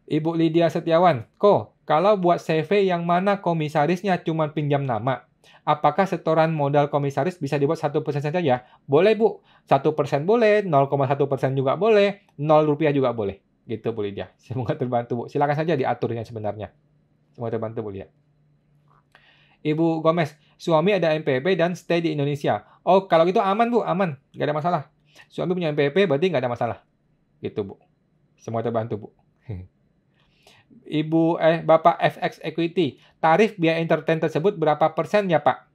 Ibu Lydia Setiawan, kok kalau buat CV yang mana komisarisnya cuma pinjam nama, apakah setoran modal komisaris bisa dibuat 1% saja? Boleh Bu, 1% boleh, 0,1% juga boleh, 0 rupiah juga boleh. Gitu Bu Lydia. Semoga terbantu Bu. Silakan saja diaturnya sebenarnya. Semoga terbantu Bu Lydia. Ibu Gomez, suami ada MPP dan stay di Indonesia. Oh, kalau gitu aman Bu, aman. Nggak ada masalah. Suami punya MPP berarti nggak ada masalah. Gitu Bu. Semoga terbantu Bu. Bapak FX Equity, tarif biaya entertain tersebut berapa persen ya Pak?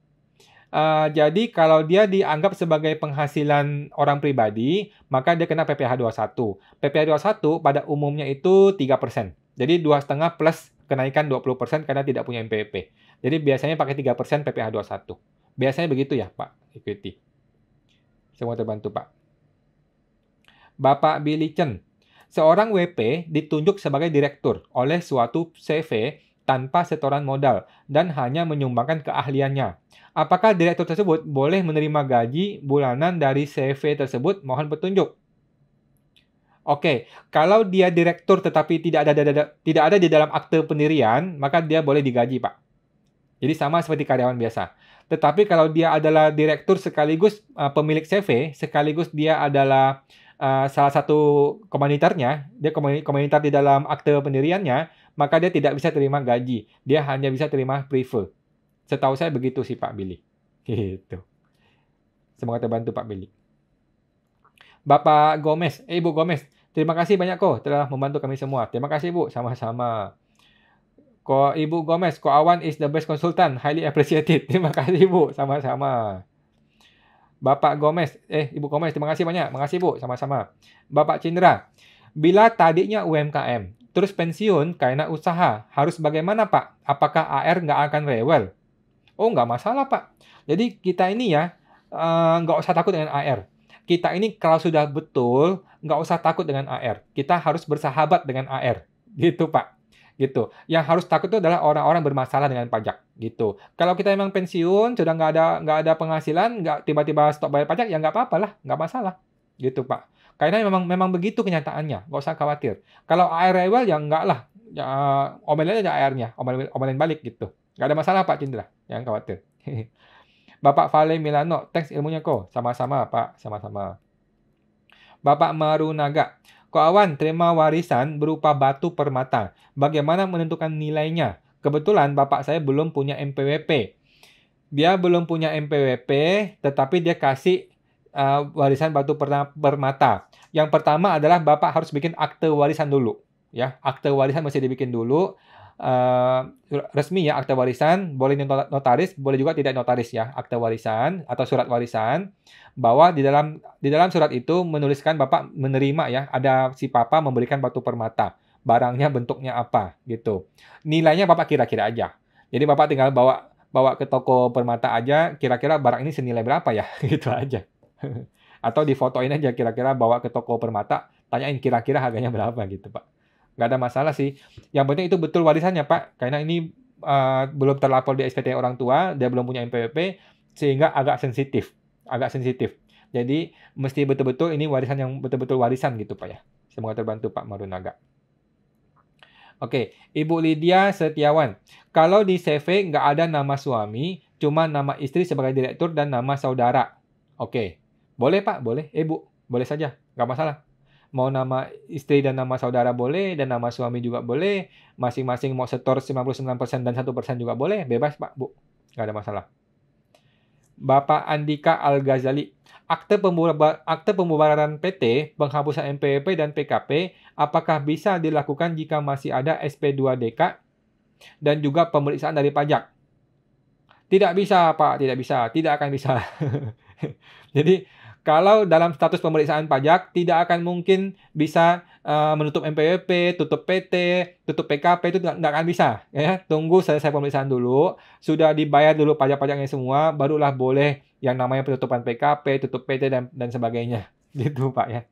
Jadi kalau dia dianggap sebagai penghasilan orang pribadi, maka dia kena PPh 21. PPh 21 pada umumnya itu 3%. Jadi 2,5 plus kenaikan 20% karena tidak punya MPP. Jadi biasanya pakai 3% PPh 21. Biasanya begitu ya Pak Equity. Semua terbantu Pak. Bapak Billy Chen. Seorang WP ditunjuk sebagai direktur oleh suatu CV tanpa setoran modal dan hanya menyumbangkan keahliannya. Apakah direktur tersebut boleh menerima gaji bulanan dari CV tersebut? Mohon petunjuk. Oke, kalau dia direktur tetapi tidak ada di dalam akte pendirian, maka dia boleh digaji, Pak. Jadi sama seperti karyawan biasa. Tetapi kalau dia adalah direktur sekaligus pemilik CV, sekaligus dia adalah salah satu komunitarnya, dia komunitar di dalam akte pendiriannya, maka dia tidak bisa terima gaji. Dia hanya bisa terima prive. Setahu saya begitu sih Pak Billy. Gitu. Semoga terbantu Pak Billy. Bapak Gomez, Ibu Gomez, terima kasih banyak kok telah membantu kami semua. Terima kasih Bu, sama-sama. Ko Ibu Gomez, Ko Awan is the best consultant, highly appreciated. Terima kasih Bu, sama-sama. Bapak Gomez, Ibu Gomez, terima kasih banyak. Makasih Bu, sama-sama. Bapak Cindra, bila tadinya UMKM, terus pensiun karena usaha, harus bagaimana Pak? Apakah AR nggak akan rewel? Oh, nggak masalah Pak. Jadi kita ini ya, nggak usah takut dengan AR. Kita ini kalau sudah betul, nggak usah takut dengan AR. Kita harus bersahabat dengan AR. Gitu Pak. Gitu. Yang harus takut itu adalah orang-orang bermasalah dengan pajak. Gitu. Kalau kita memang pensiun, sudah nggak ada penghasilan, nggak tiba-tiba stop bayar pajak, ya nggak apa-apa lah, nggak masalah. Gitu Pak. Karena memang begitu kenyataannya, nggak usah khawatir. Kalau AR rewel ya nggak lah, ya, omelin aja AR-nya, omelin balik gitu. Nggak ada masalah Pak Cindra, jangan khawatir. Bapak Vale Milano, thanks ilmunya kok. Sama-sama Pak, sama-sama. Bapak Marunaga, Ko Awan terima warisan berupa batu permata. Bagaimana menentukan nilainya? Kebetulan bapak saya belum punya MPWP. Dia belum punya MPWP, tetapi dia kasih warisan batu permata. Yang pertama adalah bapak harus bikin akte warisan dulu. Ya, akte warisan mesti dibikin dulu. Resmi ya, akte warisan, boleh notaris, boleh juga tidak notaris ya, akte warisan atau surat warisan, bahwa di dalam surat itu menuliskan bapak menerima ya, ada si papa memberikan batu permata, barangnya bentuknya apa gitu, nilainya bapak kira-kira aja, jadi bapak tinggal bawa ke toko permata aja, kira-kira barang ini senilai berapa ya, gitu aja. Atau difotoin aja kira-kira, bawa ke toko permata, tanyain kira-kira harganya berapa gitu Pak. Nggak ada masalah sih. Yang penting itu betul warisannya Pak, karena ini belum terlapor di SPT orang tua, dia belum punya MPWP, sehingga agak sensitif. Jadi mesti betul-betul ini warisan yang betul-betul warisan gitu Pak ya. Semoga terbantu Pak Marunaga. Oke, Ibu Lydia Setiawan. Kalau di CV nggak ada nama suami, cuma nama istri sebagai direktur dan nama saudara. Oke, boleh Pak, boleh. Bu, boleh saja, nggak masalah. Mau nama istri dan nama saudara boleh, dan nama suami juga boleh. Masing-masing mau setor 99% dan 1% juga boleh. Bebas Pak, Bu. Nggak ada masalah. Bapak Andika Al-Ghazali. Akte pembubaran PT, penghapusan MPWP dan PKP, apakah bisa dilakukan jika masih ada SP2DK dan juga pemeriksaan dari pajak? Tidak bisa, Pak. Tidak bisa. Tidak akan bisa. Jadi, kalau dalam status pemeriksaan pajak, tidak akan mungkin bisa menutup MPWP, tutup PT, tutup PKP, itu nggak akan bisa. Ya. Tunggu selesai pemeriksaan dulu, sudah dibayar dulu pajak-pajaknya semua, barulah boleh yang namanya penutupan PKP, tutup PT, dan sebagainya. Gitu, Pak. Ya.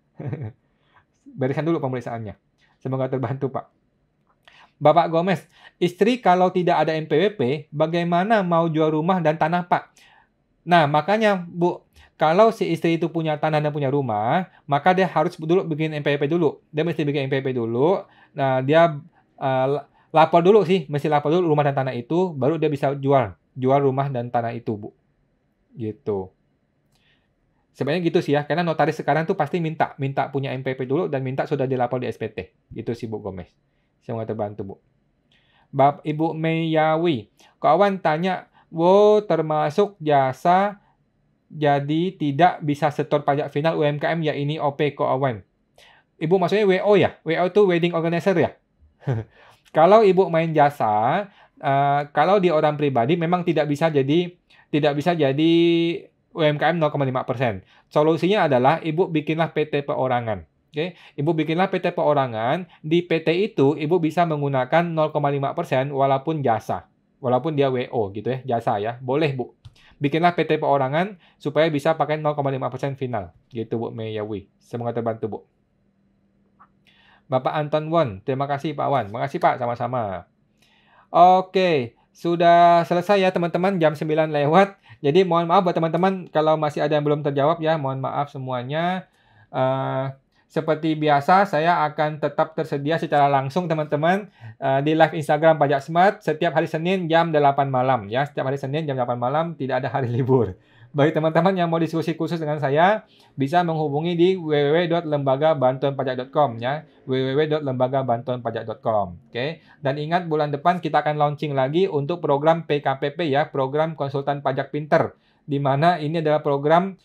Bereskan dulu pemeriksaannya. Semoga terbantu, Pak. Bapak Gomez, istri kalau tidak ada MPWP, bagaimana mau jual rumah dan tanah, Pak? Nah, makanya, Bu, kalau si istri itu punya tanah dan punya rumah, maka dia harus dulu bikin MPWP dulu. Dia mesti bikin MPWP dulu. Nah, dia lapor dulu sih, mesti lapor dulu rumah dan tanah itu, baru dia bisa jual rumah dan tanah itu, Bu. Gitu. Sebenarnya gitu sih ya, karena notaris sekarang tuh pasti minta punya MPWP dulu dan minta sudah dilapor di SPT. Gitu sih Bu Gomez. Semoga terbantu, Bu. Ibu Meyawi, kawan tanya, wow, termasuk jasa jadi tidak bisa setor pajak final UMKM ya ini OP Awan. Ibu maksudnya WO ya? WO itu wedding organizer ya? Kalau Ibu main jasa, kalau di orang pribadi memang tidak bisa jadi UMKM 0,5%. Solusinya adalah Ibu bikinlah PT perorangan. Oke, Ibu bikinlah PT perorangan, di PT itu Ibu bisa menggunakan 0,5% walaupun jasa. Walaupun dia WO gitu ya, jasa ya. Boleh, Bu. Bikinlah PT perorangan supaya bisa pakai 0,5% final. Gitu Bu Meyawi. Semoga terbantu Bu. Bapak Anton Won, terima kasih Pak Wan. Makasih Pak, sama-sama. Oke, sudah selesai ya teman-teman, jam 9 lewat. Jadi mohon maaf buat teman-teman kalau masih ada yang belum terjawab ya, mohon maaf semuanya. Seperti biasa, saya akan tetap tersedia secara langsung teman-teman di live Instagram Pajak Smart setiap hari Senin jam 8 malam ya. Setiap hari Senin jam 8 malam, tidak ada hari libur. Bagi teman-teman yang mau diskusi khusus dengan saya, bisa menghubungi di www.lembagabantuanpajak.com ya. www.lembagabantuanpajak.com. Oke. Dan ingat bulan depan kita akan launching lagi untuk program PKPP ya, program konsultan pajak pinter. Di mana ini adalah program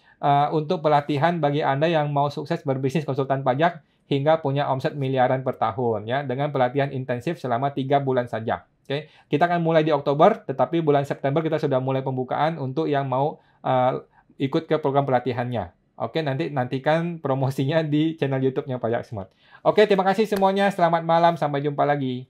untuk pelatihan bagi Anda yang mau sukses berbisnis konsultan pajak hingga punya omset miliaran per tahun ya, dengan pelatihan intensif selama 3 bulan saja. Oke. Kita akan mulai di Oktober, tetapi bulan September kita sudah mulai pembukaan untuk yang mau ikut ke program pelatihannya. Oke, nantikan promosinya di channel YouTube-nya Pajak Smart. Oke, terima kasih semuanya. Selamat malam. Sampai jumpa lagi.